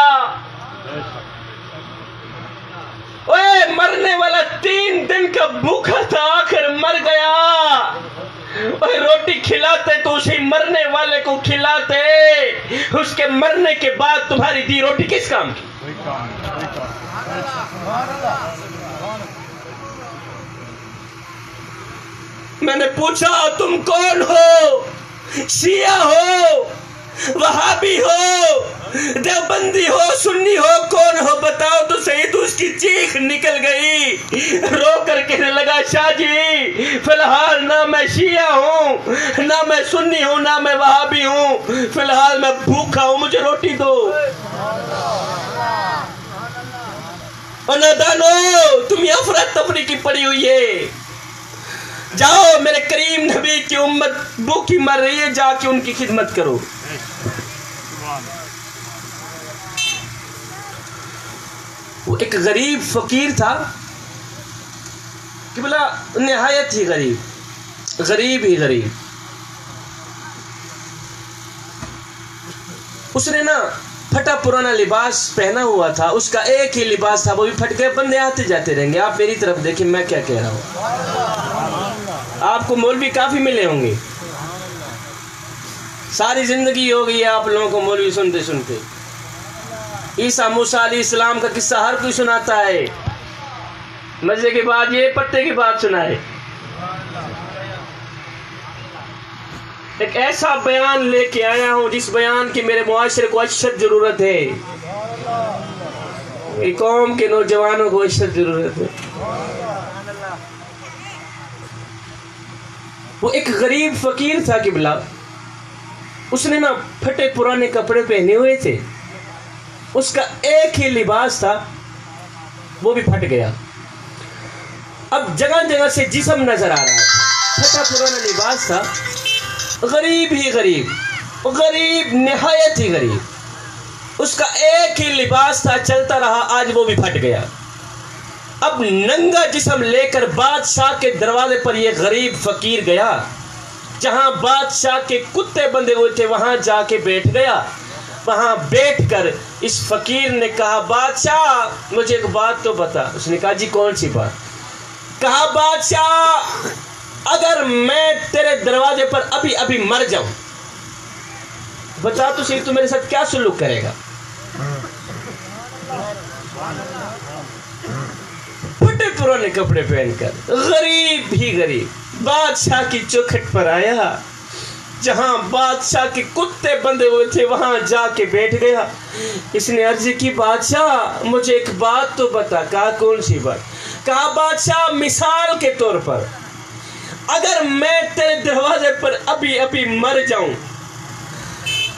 اوے مرنے والا 3 دن کا بھوکا تھا آخر مر گیا اوے روٹی کھلاتے تو اسی مرنے والے کو کھلاتے اس کے مرنے کے بعد تمہاری دی روٹی کس کام کی میں نے پوچھا تم کون ہو شیعہ ہو وہابی ہو دیوبندی ہو سنی ہو کون ہو بتاؤ تو صحیح تو اس کی چیخ نکل گئی رو کر کہنے لگا شاہ جی فی الحال نہ میں شیعہ ہوں نہ میں سنی ہوں نہ میں وہابی ہوں فی الحال میں بھوکا ہوں مجھے روٹی دو اور نادانو تم یہ افراتفری کی پڑی ہوئی ہے جاؤ میرے کریم نبی کی امت بھوکی مر رہی ہے جا کے ان کی خدمت کرو وہ ایک غریب فقیر تھا کہ بلا نہایت ہی غریب ہی غریب اس نے نا پھٹا پرانا لباس پہنا ہوا تھا اس کا ایک ہی لباس تھا وہ بھی پھٹ گئے بندے آتے جاتے رہیں گے آپ میری طرف دیکھیں میں کیا کہہ رہا ہوں آپ کو مولوی کافی ملے ہوں گے ساری زندگی ہو گئی ہے آپ لوگوں کو مولوی سنتے سنتے عیسیٰ موسیٰ علیہ السلام کا قصہ ہر کوئی سناتا ہے مزے کے بعد یہ پتے کی بات سنائے ایک ایسا بیان لے کے آیا ہوں جس بیان کی میرے معاشرے کو اشد ضرورت ہے کہ قوم کے نوجوانوں کو اشد ضرورت ہے. وہ ایک غریب فقیر تھا قبلہ، اس نے نا پھٹے پرانے کپڑے پہنے ہوئے تھے، اس کا ایک ہی لباس تھا وہ بھی پھٹ گیا. اب جگہ جگہ سے جسم نظر آ رہا تھا، پھٹا پرانا لباس تھا، غریب ہی غریب، غریب نہایت ہی غریب، اس کا ایک ہی لباس تھا، چلتا رہا، آج وہ بھی پھٹ گیا. اب ننگا جسم لے کر بادشاہ کے دروازے پر یہ غریب فقیر گیا، جہاں بادشاہ کے کتے بندے ہوئے تھے وہاں جا کے بیٹھ گیا. وہاں بیٹھ کر اس فقیر نے کہا بادشاہ مجھے ایک بات تو بتا. اس نے کہا جی کون سی بات؟ کہا بادشاہ اگر میں تیرے دروازے پر ابھی ابھی مر جاؤں، بتا تو صحیح تو میرے ساتھ کیا سلوک کرے گا؟ پھٹے پرانے کپڑے پہن کر غریب ہی غریب بادشاہ کی چوکھٹ پر آیا، جہاں بادشاہ کے کتے بندے ہوئے تھے وہاں جا کے بیٹھ گیا. اس نے عرض کی بادشاہ مجھے ایک بات تو بتا. کہا کون سی بات؟ کہا بادشاہ مثال کے طور پر اگر میں تیرے دروازے پر ابھی ابھی مر جاؤں،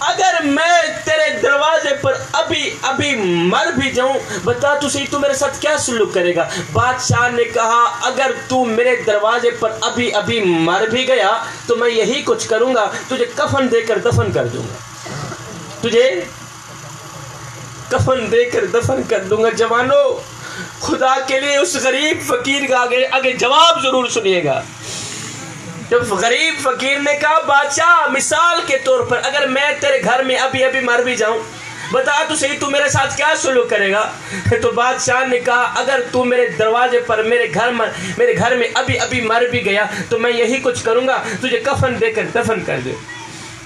اگر میں تیرے دروازے پر ابھی ابھی مر بھی جاؤں، بتا تو صحیح تو میرے ساتھ کیا سلوک کرے گا؟ بادشاہ نے کہا اگر تو میرے دروازے پر ابھی ابھی مر بھی گیا تو میں یہی کچھ کروں گا، تجھے کفن دے کر دفن کر دوں گا، تجھے کفن دے کر دفن کر دوں گا. جوانو خدا کے لیے اس غریب فقیر کا آگے جواب ضرور سنیے گا. جب غریب فقیر نے کہا بادشاہ مثال کے طور پر اگر میں تیرے گھر میں ابھی ابھی مر بھی جاؤں، بتا تو صحیح تو میرے ساتھ کیا سلوک کرے گا؟ تو بادشاہ نے کہا اگر تو میرے دروازے پر میرے گھر میں ابھی ابھی مر بھی گیا تو میں یہی کچھ کروں گا، تجھے کفن دے کر دفن کر دوں،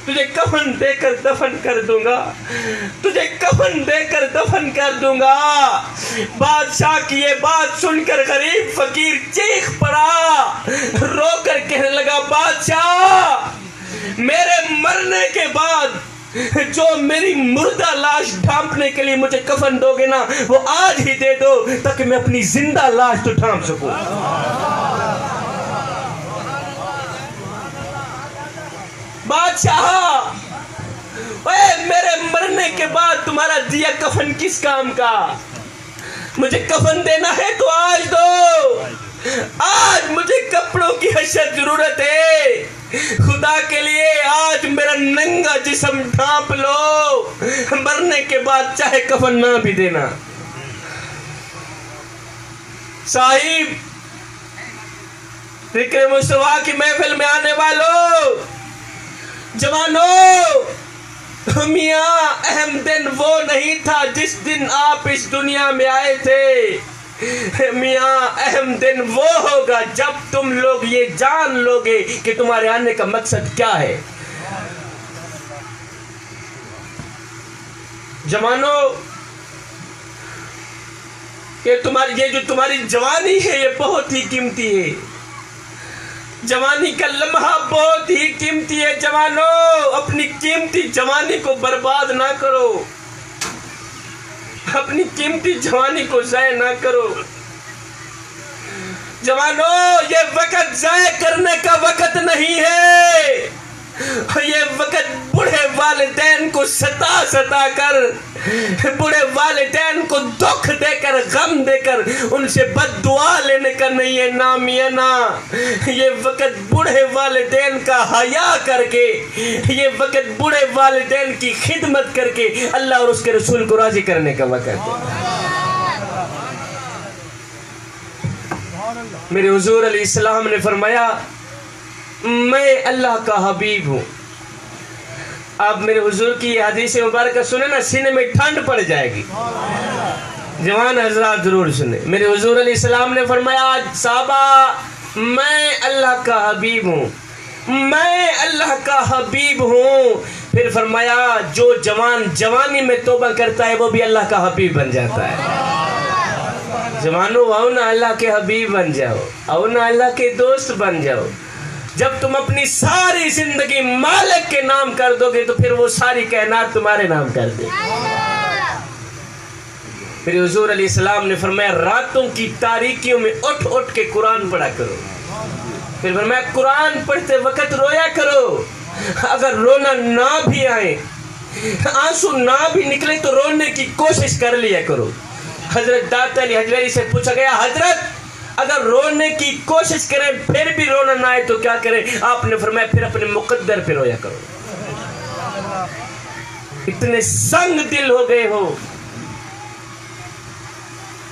تجھے کفن دے کر دفن کر دوں گا، تجھے کفن دے کر دفن کر دوں گا. بادشاہ کی یہ بات سن کر غریب فقیر چیخ پڑا، رو کر کہنے لگا بادشاہ میرے مرنے کے بعد جو میری مردہ لاش ڈھانپنے کے لیے مجھے کفن دو گے نا وہ آج ہی دے دو تاکہ میں اپنی زندہ لاش تو ڈھانپ سکوں. بادشاہ میرے مرنے کے بعد تمہارا دیا کفن کس کام کا؟ مجھے کفن دینا ہے تو آج دو، آج مجھے کپڑوں کی اشد ضرورت ہے. خدا کے لیے آج میرا ننگا جسم ڈھانپ لو، مرنے کے بعد چاہے کفن نہ بھی دینا. صاحب ذکر مصطفیٰ کی محفل میں آنے والوں، جوانوں، میاں اہم دن وہ نہیں تھا جس دن آپ اس دنیا میں آئے تھے. میاں اہم دن وہ ہوگا جب تم لوگ یہ جان لو گے کہ تمہارے آنے کا مقصد کیا ہے. جوانوں، یہ جو تمہاری جوانی ہے یہ بہت ہی قیمتی ہے. جوانی کا لمحہ بہت ہی قیمتی ہے. جوانوں، اپنی قیمتی جوانی کو برباد نہ کرو، اپنی قیمتی جوانی کو ضائع نہ کرو. جوانوں، یہ وقت ضائع کرنے کا وقت نہیں ہے. یہ وقت بوڑھے والدین کو ستا کر، بوڑھے والدین کو دکھ دے کر، غم دے کر ان سے بد دعا لینے کا نہیں ہے. نامیہ نا، یہ وقت بوڑھے والدین کا حیا کر کے، یہ وقت بوڑھے والدین کی خدمت کر کے اللہ اور اس کے رسول کو راضی کرنے کا وقت ہے. میرے حضور علیہ السلام نے فرمایا میں اللہ کا حبیب ہوں. آپ میرے حضور کی یہ حدیث مبارکہ سنیں نا، سینے میں ٹھنڈ پڑ جائے گی. جوان حضرات ضرور سنیں. میرے حضور علیہ السلام نے فرمایا صحابہ میں اللہ کا حبیب ہوں، میں اللہ کا حبیب ہوں. پھر فرمایا جو جوان جوانی میں توبہ کرتا ہے وہ بھی اللہ کا حبیب بن جاتا ہے. جوانوں، آؤ نا اللہ کے حبیب بن جاؤ، آؤ نا اللہ کے دوست بن جاؤ. جب تم اپنی ساری زندگی مالک کے نام کر دو گے تو پھر وہ ساری کائنات تمہارے نام کر دے. میرے حضور علیہ السلام نے فرمایا راتوں کی تاریکیوں میں اٹھ اٹھ کے قرآن پڑھا کرو. پھر فرمایا قرآن پڑھتے وقت رویا کرو. اگر رونا نہ بھی آئے، آنسو نہ بھی نکلے تو رونے کی کوشش کر لیا کرو. حضرت داتا علی حجویری سے پوچھا گیا حضرت اگر رونے کی کوشش کریں پھر بھی رونا نہ آئے تو کیا کریں؟ آپ نے فرمایا پھر اپنے مقدر پہ رویا کرو. اتنے سنگ دل ہو گئے ہو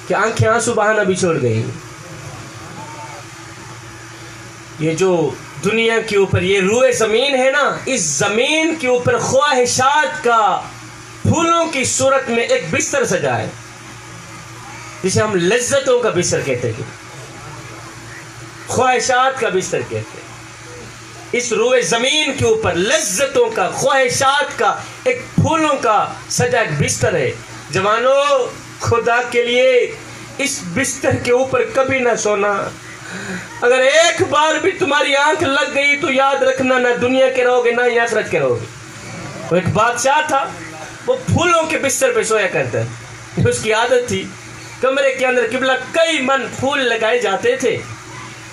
کہ آنکھیں آنسو بہانا بھی چھوڑ گئی. یہ جو دنیا کے اوپر یہ روئے زمین ہے نا، اس زمین کے اوپر خواہشات کا پھولوں کی صورت میں ایک بستر سجا ہے جسے ہم لذتوں کا بستر کہتے ہیں، خواہشات کا بستر کہتے ہیں. اس روئے زمین کے اوپر لذتوں کا، خواہشات کا، ایک پھولوں کا سجا ایک بستر ہے. جوانوں خدا کے لیے اس بستر کے اوپر کبھی نہ سونا. اگر ایک بار بھی تمہاری آنکھ لگ گئی تو یاد رکھنا نہ دنیا کے رہو گے نہ ہی آخرت کے رہو گے. وہ ایک بادشاہ تھا، وہ پھولوں کے بستر پہ سویا کرتا ہے. اس کی عادت تھی کمرے کے اندر قبلہ کئی من پھول لگائے جاتے تھے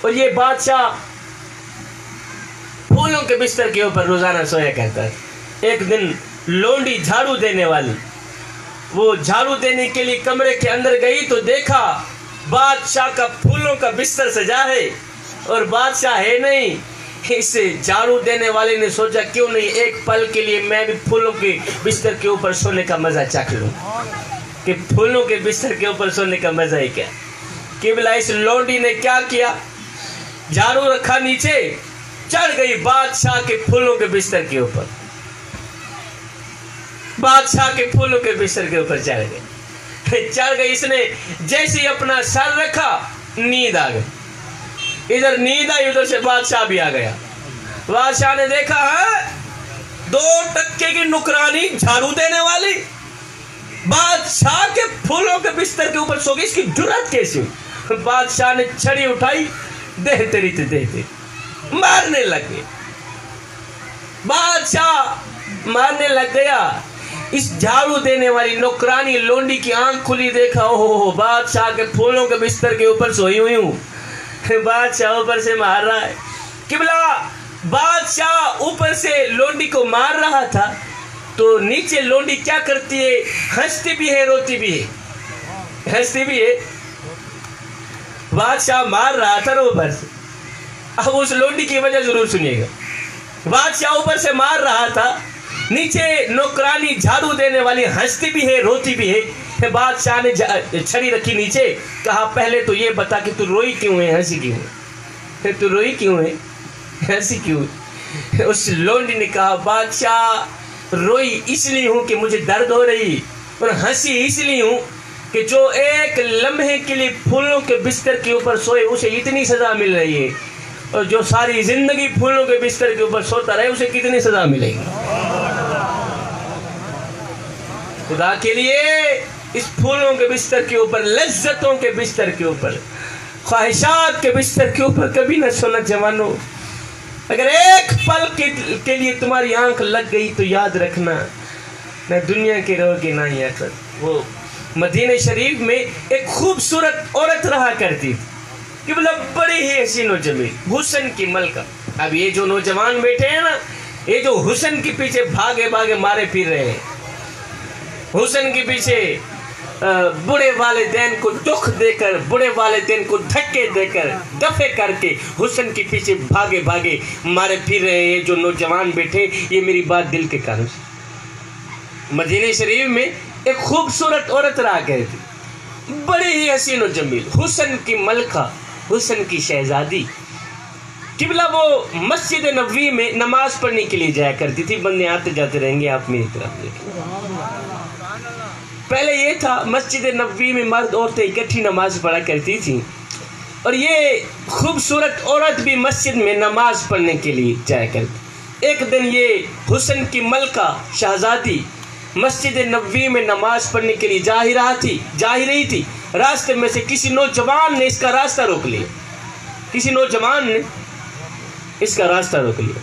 اور یہ بادشاہ پھولوں کے بستر کے اوپر روزانہ سویا کرتا ہے. ایک دن لونڈی جھاڑو دینے والی وہ جھاڑو دینے کے لیے کمرے کے اندر گئی تو دیکھا بادشاہ کا پھولوں کا بستر سجا ہے اور بادشاہ ہے نہیں. اس جھاڑو دینے والے نے سوچا کیوں نہیں ایک پل کے لیے میں بھی پھولوں کے بستر کے اوپر سونے کا مزہ چکھ لوں. کہ پھولوں کے بستر کے اوپر سونے کا مزہ ہی کیا. قبلہ اس لونڈی نے کیا کیا، جھاڑو رکھا نیچے، چڑھ گئی بادشاہ کے پھولوں کے بستر کے اوپر. بادشاہ کے پھولوں کے بستر کے اوپر چڑھ گئی. اس نے جیسے ہی اپنا سر رکھا نیند آ گئی. ادھر نیند آئی ادھر سے بادشاہ بھی آ گیا. بادشاہ نے دیکھا ہے 2 ٹکے کی نکرانی جھاڑو دینے والی بادشاہ کے پھولوں کے بستر کے اوپر سو گئی، اس کی جرات کیسی ہوئی؟ بادشاہ نے چھڑی اٹھائی، دیکھتے رہتے دیکھتے مارنے لگ گئے. بادشاہ مارنے لگ گیا. اس جھاڑو دینے والی نوکرانی لونڈی کی آنکھ کھلی، دیکھا اوہ بادشاہ کے پھولوں کے بستر کے اوپر سوئی ہوئی ہوں. بادشاہ اوپر سے مار رہا ہے. قبلہ بادشاہ اوپر سے لونڈی کو مار رہا تھا تو نیچے لونڈی کیا کرتی ہے، ہنستی بھی ہے روتی بھی ہے. ہنستی بھی ہے. بادشاہ مار رہا تھا نا اوپر سے. اب اس لونڈی کی وجہ ضرور سنیے گا. بادشاہ اوپر سے مار رہا تھا، نیچے نوکرانی جھاڑو دینے والی ہنستی بھی ہے روتی بھی ہے. بادشاہ نے چھڑی رکھی نیچے، کہا پہلے تو یہ بتا کہ تو روئی کیوں ہے، ہنسی کیوں ہے، تو روئی کیوں ہے، ہنسی کیوں ہے. اس لونڈی نے کہا بادشاہ روئی اس لیے ہوں کہ مجھے درد ہو رہی، اور ہنسی اس لیے ہوں کہ جو ایک لمحے کے لیے پھولوں کے بستر کے اوپر سوئے اسے اتنی سزا مل رہی ہے، اور جو ساری زندگی پھولوں کے بستر کے اوپر سوتا رہے اسے کتنی سزا ملے گی. خدا کے لیے اس پھولوں کے بستر کے اوپر، لذتوں کے بستر کے اوپر، خواہشات کے بستر کے اوپر کبھی نہ سونا. جوانوں اگر ایک پل کے لیے تمہاری آنکھ لگ گئی تو یاد رکھنا نہ دنیا کے رہو گے نہ ہی آخرت. وہ مدینہ شریف میں ایک خوبصورت عورت رہا کرتی تھی کہ مطلب بڑی ہی حسین و جمیل، حسن کی ملکہ. اب یہ جو نوجوان بیٹھے ہیں نا، یہ جو حسن کے پیچھے بھاگے بھاگے مارے پھر رہے ہیں، حسن کے پیچھے بڑے والدین کو دکھ دے کر، بڑے والدین کو دھکے دے کر، دفع کر کے حسن کے پیچھے بھاگے بھاگے مارے پھر رہے ہیں جو نوجوان بیٹھے. یہ میری بات دل کے کانوں سے. مدینہ شریف میں ایک خوبصورت عورت رہا کرتی، بڑی ہی حسین و جمیل، حسن کی ملکہ، حسن کی شہزادی. قبلہ وہ مسجد نبوی میں نماز پڑھنے کے لیے جایا کرتی تھی. بندے آتے جاتے رہیں گے، آپ میری طرف دیکھیں. پہلے یہ تھا مسجد نبوی میں مرد عورتیں اکٹھی نماز پڑھا کرتی تھیں، اور یہ خوبصورت عورت بھی مسجد میں نماز پڑھنے کے لیے جایا کرتی. ایک دن یہ حسن کی ملکہ شہزادی مسجد نبوی میں نماز پڑھنے کے لیے جا ہی رہی تھی. راستے میں سے کسی نوجوان نے اس کا راستہ روک لیا. کسی نوجوان نے اس کا راستہ روک لیا.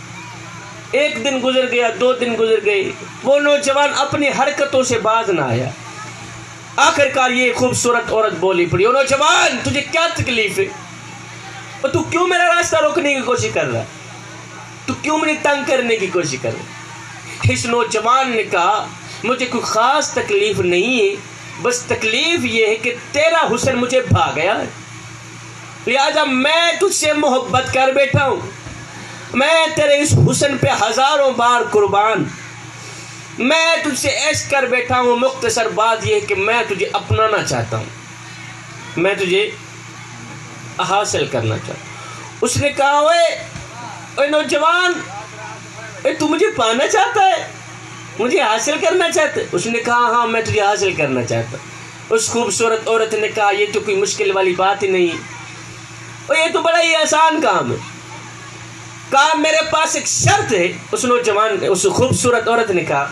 ایک دن گزر گیا، 2 دن گزر گئے، وہ نوجوان اپنی حرکتوں سے باز نہ آیا. آخر کار یہ خوبصورت عورت بولی پڑی، او نوجوان تجھے کیا تکلیف ہے، اور تو کیوں میرا راستہ روکنے کی کوشش کر رہا ہے، تو کیوں مجھے تنگ کرنے کی کوشش کر رہا ہے؟ اس نوجوان نے کہا مجھے کوئی خاص تکلیف نہیں ہے، بس تکلیف یہ ہے کہ تیرا حسن مجھے بھا گیا ہے، لہذا میں تجھ سے محبت کر بیٹھا ہوں، میں تیرے اس حسن پہ ہزاروں بار قربان، میں تجھ سے عیش کر بیٹھا ہوں۔ مختصر بات یہ ہے کہ میں تجھے اپنانا چاہتا ہوں، میں تجھے حاصل کرنا چاہتا ہوں۔ اس نے کہا اے نوجوان، تو مجھے پانا چاہتا ہے، مجھے حاصل کرنا چاہتا ہے؟ اس نے کہا ہاں میں تجھے حاصل کرنا چاہتا ہوں۔ اس خوبصورت عورت نے کہا یہ تو کوئی مشکل والی بات ہی نہیں، اور یہ تو بڑا ہی آسان کام ہے۔ کہا میرے پاس ایک شرط ہے۔ اس نوجوان اس خوبصورت عورت نے کہا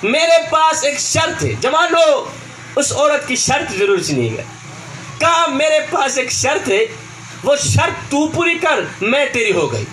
میرے پاس ایک شرط ہے۔ جوانو اس عورت کی شرط ضرور سنیے گا۔ کہا میرے پاس ایک شرط ہے، وہ شرط تو پوری کر میں تیری ہو گئی۔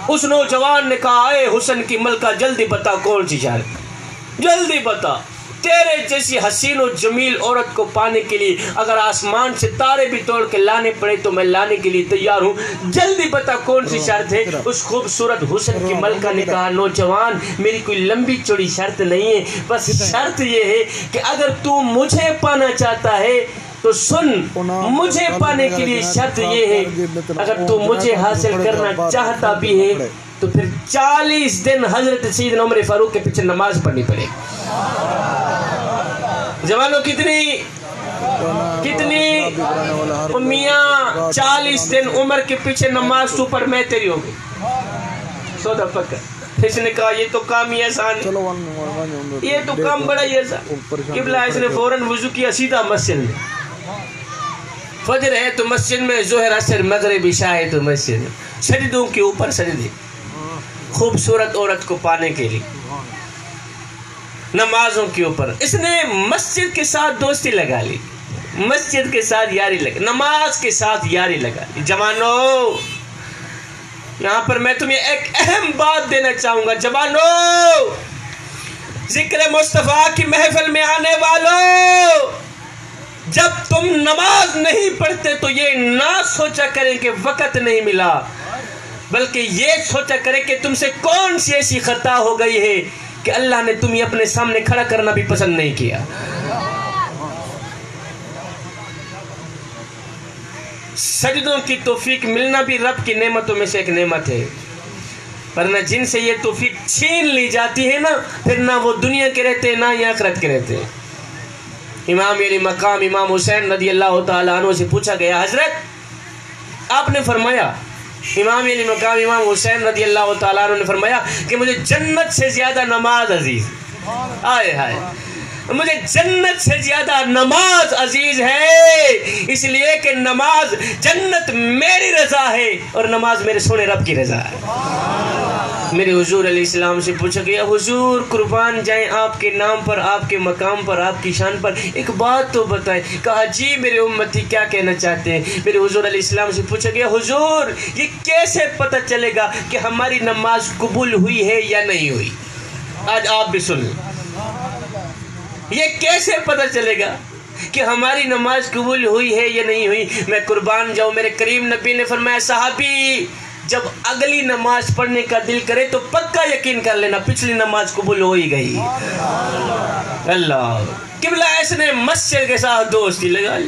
اس نوجوان نے کہا اے حسن کی ملکہ جلدی بتا کون سی شرط، جلدی بتا، تیرے جیسی حسین و جمیل عورت کو پانے کے لیے اگر آسمان سے تارے بھی توڑ کے لانے پڑے تو میں لانے کے لیے تیار ہوں، جلدی بتا کون سی شرط ہے۔ اس خوبصورت حسن کی ملکہ نے کہا نوجوان میری کوئی لمبی چوڑی شرط نہیں ہے، بس شرط یہ ہے کہ اگر تو مجھے پانا چاہتا ہے تو سن، مجھے پانے کے لیے شرط یہ ہے اگر تو مجھے حاصل کرنا چاہتا بھی ہے تو پھر 40 دن حضرت سیدنا عمر فاروق کے پیچھے نماز پڑھنی پڑے گی۔ جوانوں کتنی میاں 40 دن عمر کے پیچھے نماز تو پر میں تیری ہوگی، سودا پکا۔ اس نے کہا یہ تو کام ہی آسان ہے، یہ تو کام بڑا ہی آسان۔ قبلہ اس نے فوراً وضو کیا، سیدھا مسجد میں، فجر ہے تو مسجد میں، ظہر عصر مغرب عشاء ہے تو مسجد میں، سجدوں کے اوپر سجدے خوبصورت عورت کو پانے کے لیے، نمازوں کے اوپر۔ اس نے مسجد کے ساتھ دوستی لگا لی، مسجد کے ساتھ یاری لگا، نماز کے ساتھ یاری لگا لی۔ جوانوں یہاں پر میں تمہیں ایک اہم بات دینا چاہوں گا، جوانوں ذکر مصطفیٰ کی محفل میں آنے والوں، جب تم نماز نہیں پڑھتے تو یہ نہ سوچا کریں کہ وقت نہیں ملا، بلکہ یہ سوچا کریں کہ تم سے کون سی ایسی خطا ہو گئی ہے کہ اللہ نے تمہیں اپنے سامنے کھڑا کرنا بھی پسند نہیں کیا۔ سجدوں کی توفیق ملنا بھی رب کی نعمتوں میں سے ایک نعمت ہے، ورنہ جن سے یہ توفیق چھین لی جاتی ہے نا، پھر نہ وہ دنیا کے رہتے ہیں نہ ہی آخرت کے رہتے ہیں۔ امام علی مقام امام حسین رضی اللہ تعالیٰ عنہ سے پوچھا گیا حضرت آپ نے فرمایا، امام علی مقام امام حسین رضی اللہ تعالیٰ عنہ نے فرمایا کہ مجھے جنت سے زیادہ نماز عزیز، آئے ہائے، مجھے جنت سے زیادہ نماز عزیز ہے، اس لیے کہ نماز جنت میری رضا ہے اور نماز میرے سونے رب کی رضا ہے۔ میرے حضور علیہ السلام سے پوچھا گیا حضور قربان جائیں آپ کے نام پر، آپ کے مقام پر، آپ کی شان پر ایک بات تو بتائیں۔ کہا جی میرے امتی کیا کہنا چاہتے ہیں۔ میرے حضور علیہ السلام سے پوچھا گیا حضور یہ کیسے پتہ چلے گا کہ ہماری نماز قبول ہوئی ہے یا نہیں ہوئی؟ آج آپ بھی سن لیں، یہ کیسے پتہ چلے گا کہ ہماری نماز قبول ہوئی ہے یا نہیں ہوئی؟ میں قربان جاؤں، میرے کریم نبی نے فرمایا صحابی جب اگلی نماز پڑھنے کا دل کرے تو پکا یقین کر لینا پچھلی نماز قبول ہو ہی گئی۔ اللہ قبلہ اس نے مسجد کے ساتھ دوستی لگا لی،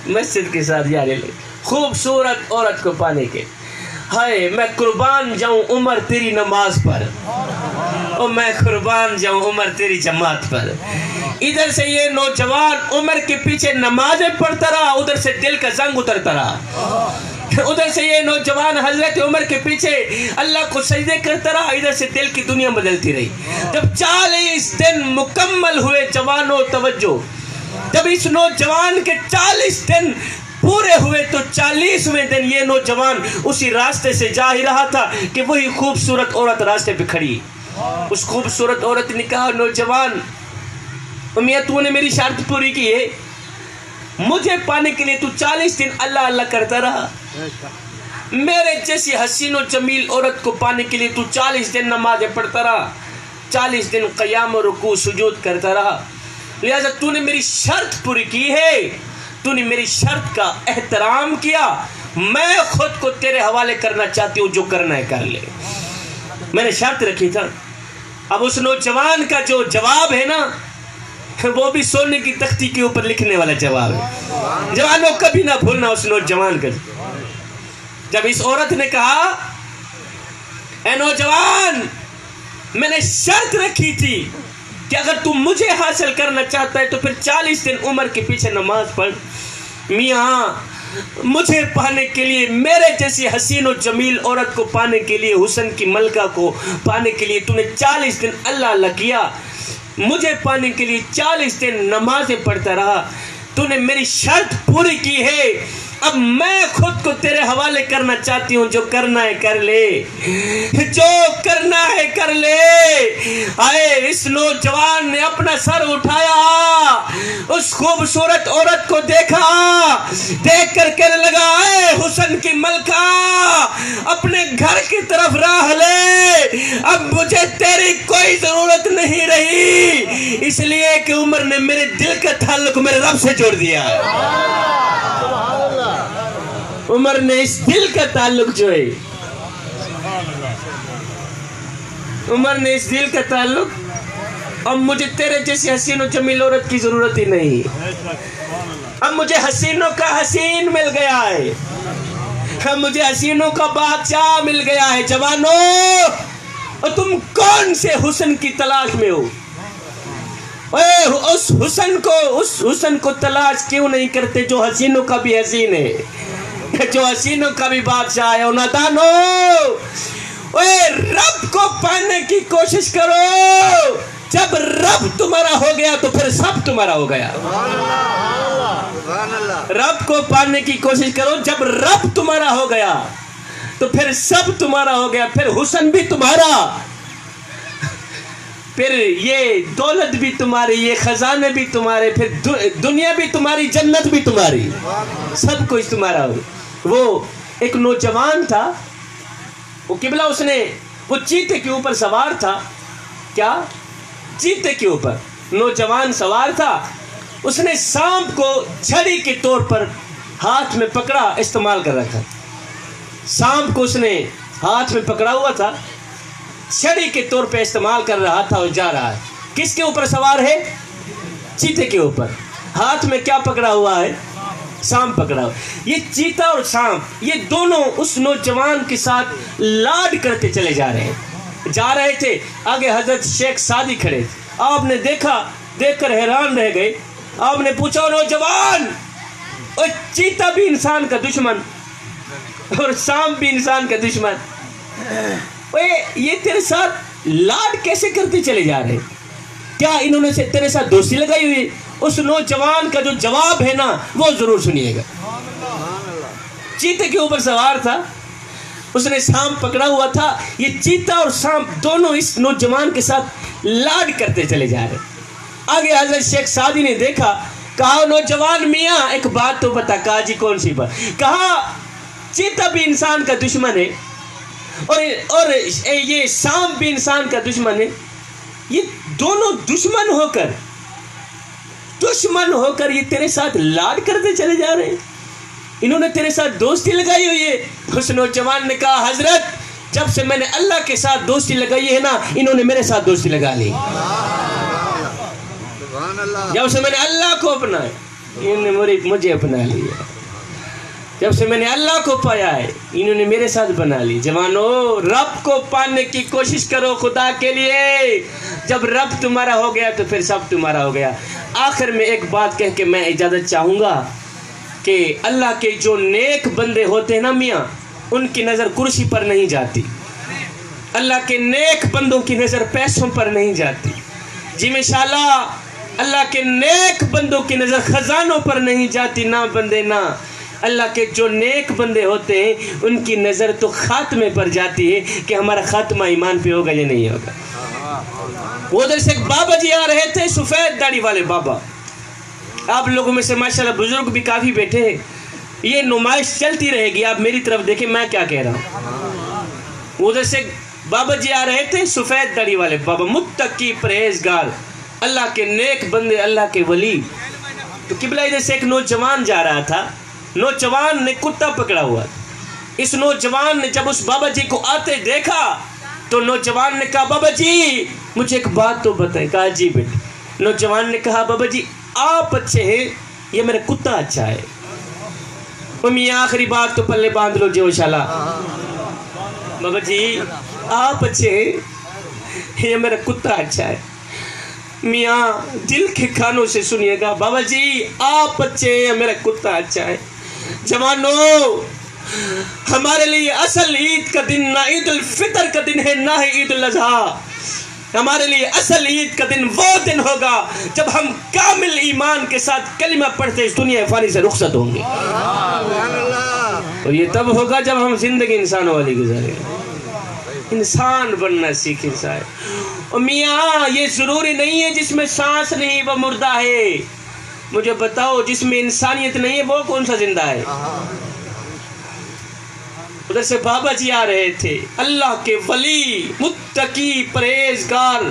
مسجد کے ساتھ یاری لگی خوبصورت عورت کو پانے کے۔ ہائے میں قربان جاؤں عمر تیری نماز پر، اور میں قربان جاؤں عمر تیری جماعت پر۔ ادھر سے یہ نوجوان عمر کے پیچھے نمازیں پڑھتا رہا، ادھر سے دل کا زنگ اترتا رہا۔ ادھر سے یہ نوجوان حضرت عمر کے پیچھے اللہ کو سجدے کرتا رہا، ادھر سے دل کی دنیا بدلتی رہی۔ جب 40 دن مکمل ہوئے، جوانوں توجہ، جب اس نوجوان کے 40 دن پورے ہوئے تو 40ویں دن یہ نوجوان اسی راستے سے جا ہی رہا تھا کہ وہی خوبصورت عورت راستے پہ کھڑی۔ اس خوبصورت عورت نے کہا نوجوان میاں تو نے میری شرط پوری کی ہے، مجھے پانے کے لیے تو 40 دن اللہ اللہ کرتا رہا، میرے جیسی حسین و جمیل عورت کو پانے کے لیے تو 40 دن نمازیں پڑھتا رہا، 40 دن قیام و رکوع سجود کرتا رہا، لہذا تو نے میری شرط پوری کی ہے، تو نے میری شرط کا احترام کیا، میں خود کو تیرے حوالے کرنا چاہتی ہوں، جو کرنا ہے کر لے۔ میں نے شرط رکھی تھا۔ اب اس نوجوان کا جو جواب ہے نا، وہ بھی سونے کی تختی کے اوپر لکھنے والا جواب ہے۔ جوانوں کبھی نہ بھولنا اس نوجوان کا۔ جب اس عورت نے کہا اے نوجوان، میں نے شرط رکھی تھی کہ اگر تم مجھے حاصل کرنا چاہتا ہے تو پھر 40 دن عمر کے پیچھے نماز پڑھ۔ میاں مجھے پانے کے لیے، میرے جیسی حسین و جمیل عورت کو پانے کے لیے، حسن کی ملکہ کو پانے کے لیے تو نے 40 دن اللہ اللہ کیا، مجھے پانے کے لیے 40 دن نمازیں پڑھتا رہا، تو نے میری شرط پوری کی ہے، اب میں خود کو تیرے حوالے کرنا چاہتی ہوں، جو کرنا ہے کر لے، جو کرنا ہے کر لے۔ آئے اس نوجوان نے اپنا سر اٹھایا، اس خوبصورت عورت کو دیکھا، دیکھ کر کہنے لگا اے حسن کی ملکہ، اپنے گھر کی طرف راہ لے، اب مجھے تیری کوئی ضرورت نہیں رہی، اس لیے کہ عمر نے میرے دل کا تعلق میرے رب سے جوڑ دیا ہے۔ عمر نے اس دل کا تعلق جو ہے، عمر نے اس دل کا تعلق، اب مجھے تیرے جیسی حسین و جمیل عورت کی ضرورت ہی نہیں، اب مجھے حسینوں کا حسین مل گیا ہے، اب مجھے حسینوں کا بادشاہ مل گیا ہے۔ جوانوں، اور تم کون سے حسن کی تلاش میں ہو؟ اس حسن کو تلاش کیوں نہیں کرتے جو حسینوں کا بھی حسین ہے، جو حسینوں کا بھی بادشاہ ہے؟ نادانو، رب کو پانے کی کوشش کرو، جب رب تمہارا ہو گیا تو پھر سب تمہارا ہو گیا۔ رب کو پانے کی کوشش کرو، جب رب تمہارا ہو گیا تو پھر سب تمہارا ہو گیا، پھر حسن بھی تمہارا، پھر یہ دولت بھی تمہاری، یہ خزانے بھی تمہارے، پھر دنیا بھی تمہاری، جنت بھی تمہاری، سب کچھ تمہارا ہو۔ وہ ایک نوجوان تھا، وہ قبلہ، اس نے وہ چیتے کے اوپر سوار تھا، کیا چیتے کے اوپر نوجوان سوار تھا، اس نے سانپ کو چھڑی کے طور پر ہاتھ میں پکڑا، استعمال کر رکھا، سانپ کو اس نے ہاتھ میں پکڑا ہوا تھا، چھڑی کے طور پہ استعمال کر رہا تھا، اور جا رہا ہے۔ کس کے اوپر سوار ہے؟ چیتے کے اوپر، ہاتھ میں کیا پکڑا ہوا ہے؟ سانپ پکڑا ہوا۔ یہ چیتا اور سانپ، یہ دونوں اس نوجوان کے ساتھ لاڈ کرتے چلے جا رہے تھے۔ آگے حضرت شیخ سعدی کھڑے تھے، آپ نے دیکھا، دیکھ کر حیران رہ گئے۔ آپ نے پوچھا نوجوان، اور چیتا بھی انسان کا دشمن اور سانپ بھی انسان کا دشمن، یہ تیرے ساتھ لاڈ کیسے کرتے چلے جا رہے؟ کیا انہوں نے تیرے ساتھ دوستی لگائی ہوئی؟ اس نوجوان کا جو جواب ہے نا، وہ ضرور سنیے گا۔ چیتے کے اوپر سوار تھا، اس نے سانپ پکڑا ہوا تھا، یہ چیتا اور سانپ دونوں اس نوجوان کے ساتھ لاڈ کرتے چلے جا رہے۔ آگے حضرت شیخ سعدی نے دیکھا، کہا نوجوان میاں ایک بات تو بتا۔ کہا جی کون سی بات؟ کہا چیتا بھی انسان کا دشمن ہے اور یہ سانپ بھی انسان کا دشمن ہے، یہ دونوں دشمن ہو کر یہ تیرے ساتھ لاڈ کرتے چلے جا رہے ہیں، انہوں نے تیرے ساتھ دوستی لگائی ہوئی ہے۔ اس نوجوان نے کہا حضرت، جب سے میں نے اللہ کے ساتھ دوستی لگائی ہے نا، انہوں نے میرے ساتھ دوستی لگا لی۔ جب سے میں نے اللہ کو اپنایا، انہوں نے مجھے اپنا لیا۔ جب سے میں نے اللہ کو پایا ہے، انہوں نے میرے ساتھ بنا لی۔ جوانوں، رب کو پانے کی کوشش کرو خدا کے لیے، جب رب تمہارا ہو گیا تو پھر سب تمہارا ہو گیا۔ آخر میں ایک بات کہہ کے میں اجازت چاہوں گا کہ اللہ کے جو نیک بندے ہوتے ہیں نا میاں، ان کی نظر کرسی پر نہیں جاتی، اللہ کے نیک بندوں کی نظر پیسوں پر نہیں جاتی۔ جی ماشاءاللہ، اللہ کے نیک بندوں کی نظر خزانوں پر نہیں جاتی، نہ بندے نہ۔ اللہ کے جو نیک بندے ہوتے ہیں ان کی نظر تو خاتمے پر جاتی ہے کہ ہمارا خاتمہ ایمان پہ ہوگا یا نہیں ہوگا۔ وہ ادھر سے ایک بابا جی آ رہے تھے، سفید داڑھی والے بابا، آپ لوگوں میں سے ماشاءاللہ بزرگ بھی کافی بیٹھے ہیں، یہ نمائش چلتی رہے گی، آپ میری طرف دیکھیں میں کیا کہہ رہا ہوں۔ ادھر سے بابا جی آ رہے تھے، سفید داڑھی والے بابا، متقی پرہیزگار، اللہ کے نیک بندے، اللہ کے ولی. تو قبلہ ادھر سے ایک نوجوان جا رہا تھا. نوجوان نے کتا پکڑا ہوا تھا. اس نوجوان نے جب اس بابا جی کو آتے دیکھا تو نوجوان نے کہا بابا جی مجھے ایک بات تو بتائیں. کہا جی بیٹے. نوجوان نے کہا بابا جی آپ اچھے ہیں یہ میرا کتا اچھا ہے. میاں آخری بات تو پلے باندھ لو جی انشاءاللہ. بابا جی آپ اچھے ہیں یہ میرا کتا اچھا ہے. میاں دل کے کانوں سے سنیے گا. بابا جی آپ اچھے ہیں میرا کتا اچھا ہے. جوانوں ہمارے لیے اصل عید کا دن نہ عید الفطر کا دن ہے نہ ہے عید الاضحیٰ. ہمارے لیے اصل عید کا دن وہ دن ہوگا جب ہم کامل ایمان کے ساتھ کلمہ پڑھتے اس دنیا فانی سے رخصت ہوں گے. اور یہ تب ہوگا جب ہم زندگی انسان والی گزاریں. انسان بننا سیکھیں صاحب. اور میاں یہ ضروری نہیں ہے جس میں سانس نہیں وہ مردہ ہے. مجھے بتاؤ جس میں انسانیت نہیں ہے وہ کون سا زندہ ہے؟ ادھر سے بابا جی آ رہے تھے، اللہ کے ولی، متقی، پرہیزگار،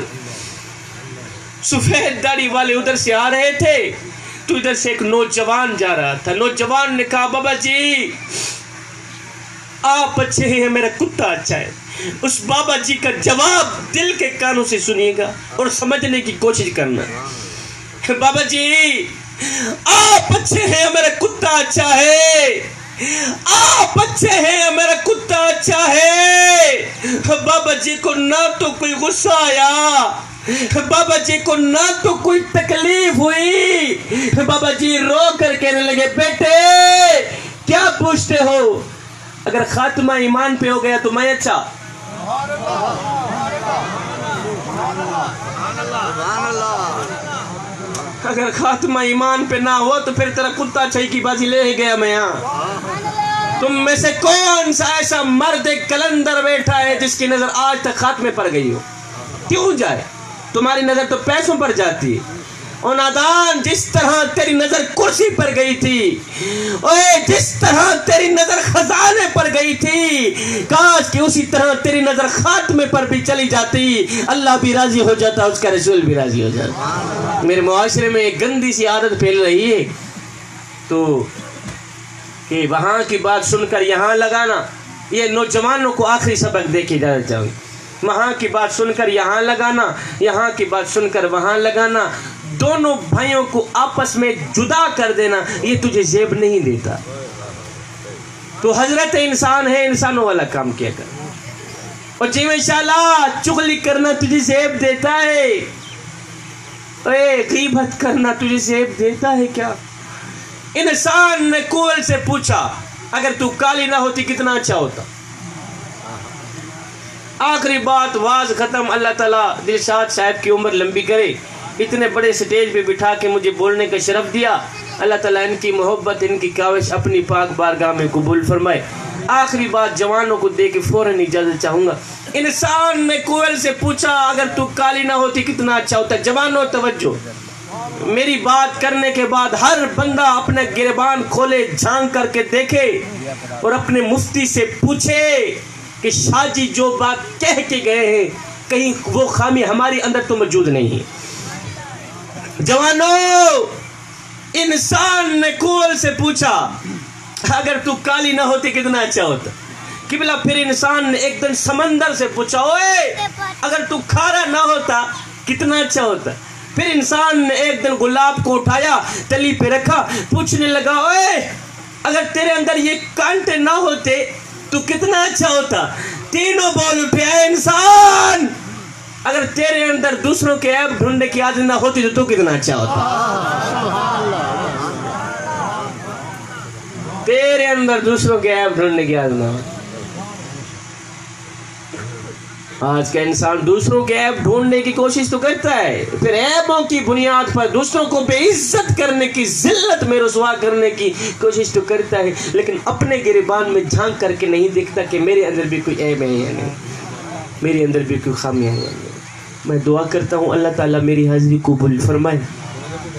سفید داڑھی والے ادھر سے آ رہے تھے. تو ادھر سے ایک نوجوان جا رہا تھا. نوجوان نے کہا بابا جی آپ اچھے ہیں میرا کتا اچھا ہے. اس بابا جی کا جواب دل کے کانوں سے سنیے گا اور سمجھنے کی کوشش کرنا. بابا جی آپ اچھے ہیں میرا کتا اچھا ہے. آپ اچھے ہیں میرا کتا اچھا ہے. بابا جی کو نہ تو کوئی غصہ آیا، بابا جی کو نہ تو کوئی تکلیف ہوئی. بابا جی رو کر کہنے لگے بیٹے کیا پوچھتے ہو؟ اگر خاتمہ ایمان پہ ہو گیا تو میں اچھا، اگر خاتمہ ایمان پہ نہ ہو تو پھر تیرا کتا چھئی کی بازی لے ہی گیا میں یہاں. تم میں سے کون سا ایسا مرد کلندر بیٹھا ہے جس کی نظر آج تک خاتمے پر گئی ہو؟ کیوں جائے؟ تمہاری نظر تو پیسوں پر جاتی ہے. اور نادان جس طرح تیری نظر کرسی پر گئی تھی، اوے جس طرح تیری نظر خزانے پر گئی تھی، کاش کہ اسی طرح تیری نظر خاتمے پر بھی چلی جاتی. اللہ بھی راضی ہو جاتا، اس کا رسول بھی راضی ہو جاتا. میرے معاشرے میں ایک گندی سی عادت پھیل رہی ہے تو کہ وہاں کی بات سن کر یہاں لگانا. یہ نوجوانوں کو آخری سبق دے کے جانا چاہوں. وہاں کی بات سن کر یہاں لگانا، یہاں کی بات سن کر وہاں لگانا، دونوں بھائیوں کو آپس میں جدا کر دینا یہ تجھے زیب نہیں دیتا. تو حضرت انسان ہے، انسانوں والا کام کیا کر. اور جی انشاءاللہ چغلی کرنا تجھے زیب دیتا ہے، اے غیبت کرنا تجھے زیب دیتا ہے کیا؟ انسان نے کول سے پوچھا اگر تو کالی نہ ہوتی کتنا اچھا ہوتا. آخری بات واز ختم. اللہ تعالیٰ دلشاد صاحب کی عمر لمبی کرے. اتنے بڑے سٹیج پہ بٹھا کے مجھے بولنے کا شرف دیا. اللہ تعالیٰ ان کی محبت، ان کی کاوش اپنی پاک بارگاہ میں قبول فرمائے. آخری بات جوانوں کو دے کے فوراً اجازت چاہوں گا. انسان نے کوئل سے پوچھا اگر تو کالی نہ ہوتی کتنا اچھا ہوتا. جوانوں توجہ، میری بات کرنے کے بعد ہر بندہ اپنے گریبان کھولے، جھانک کر کے دیکھے اور اپنے مفتی سے پوچھے کہ شاہ جی جو بات کہہ کے گئے ہیں کہیں وہ خامی ہماری اندر تو موجود نہیں ہے. جوانوں، انسان نے کول سے پوچھا اگر تو کالی نہ ہوتی کتنا اچھا ہوتا. قبلہ پھر انسان نے ایک دن سمندر سے پوچھا اوے اگر تو کھارا نہ ہوتا کتنا اچھا ہوتا. پھر انسان نے ایک دن گلاب کو اٹھایا، تلی پہ رکھا، پوچھنے لگا اوے اگر تیرے اندر یہ کانٹے نہ ہوتے تو کتنا اچھا ہوتا. تینوں بول اٹھے اے انسان اگر تیرے اندر دوسروں کے عیب ڈھونڈنے کی عادت نہ ہوتی تو کتنا اچھا ہوتا. تیرے اندر دوسروں کے عیب ڈھونڈنے کی عادت نہ ہوتی. آج کا انسان دوسروں کے عیب ڈھونڈنے کی کوشش تو کرتا ہے، پھر عیبوں کی بنیاد پر دوسروں کو بے عزت کرنے کی، ذلت میں رسوا کرنے کی کوشش تو کرتا ہے، لیکن اپنے گریبان میں جھانک کر کے نہیں دیکھتا کہ میرے اندر بھی کوئی عیب ہے یا نہیں، میرے اندر بھی کوئی خامیاں ہیں یا نہیں. میں دعا کرتا ہوں اللہ تعالیٰ میری حاضری قبول فرمائے.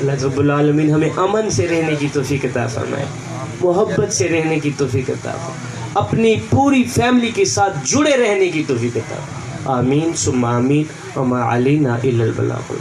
اللہ رب العالمین ہمیں امن سے رہنے کی توفیق عطا فرمائے، محبت سے رہنے کی توفیق عطا فرمائے، اپنی پوری فیملی کے ساتھ جڑے رہنے کی توفیق عطا فرمائے. آمین ثم آمین وما علینا الا البلاغ.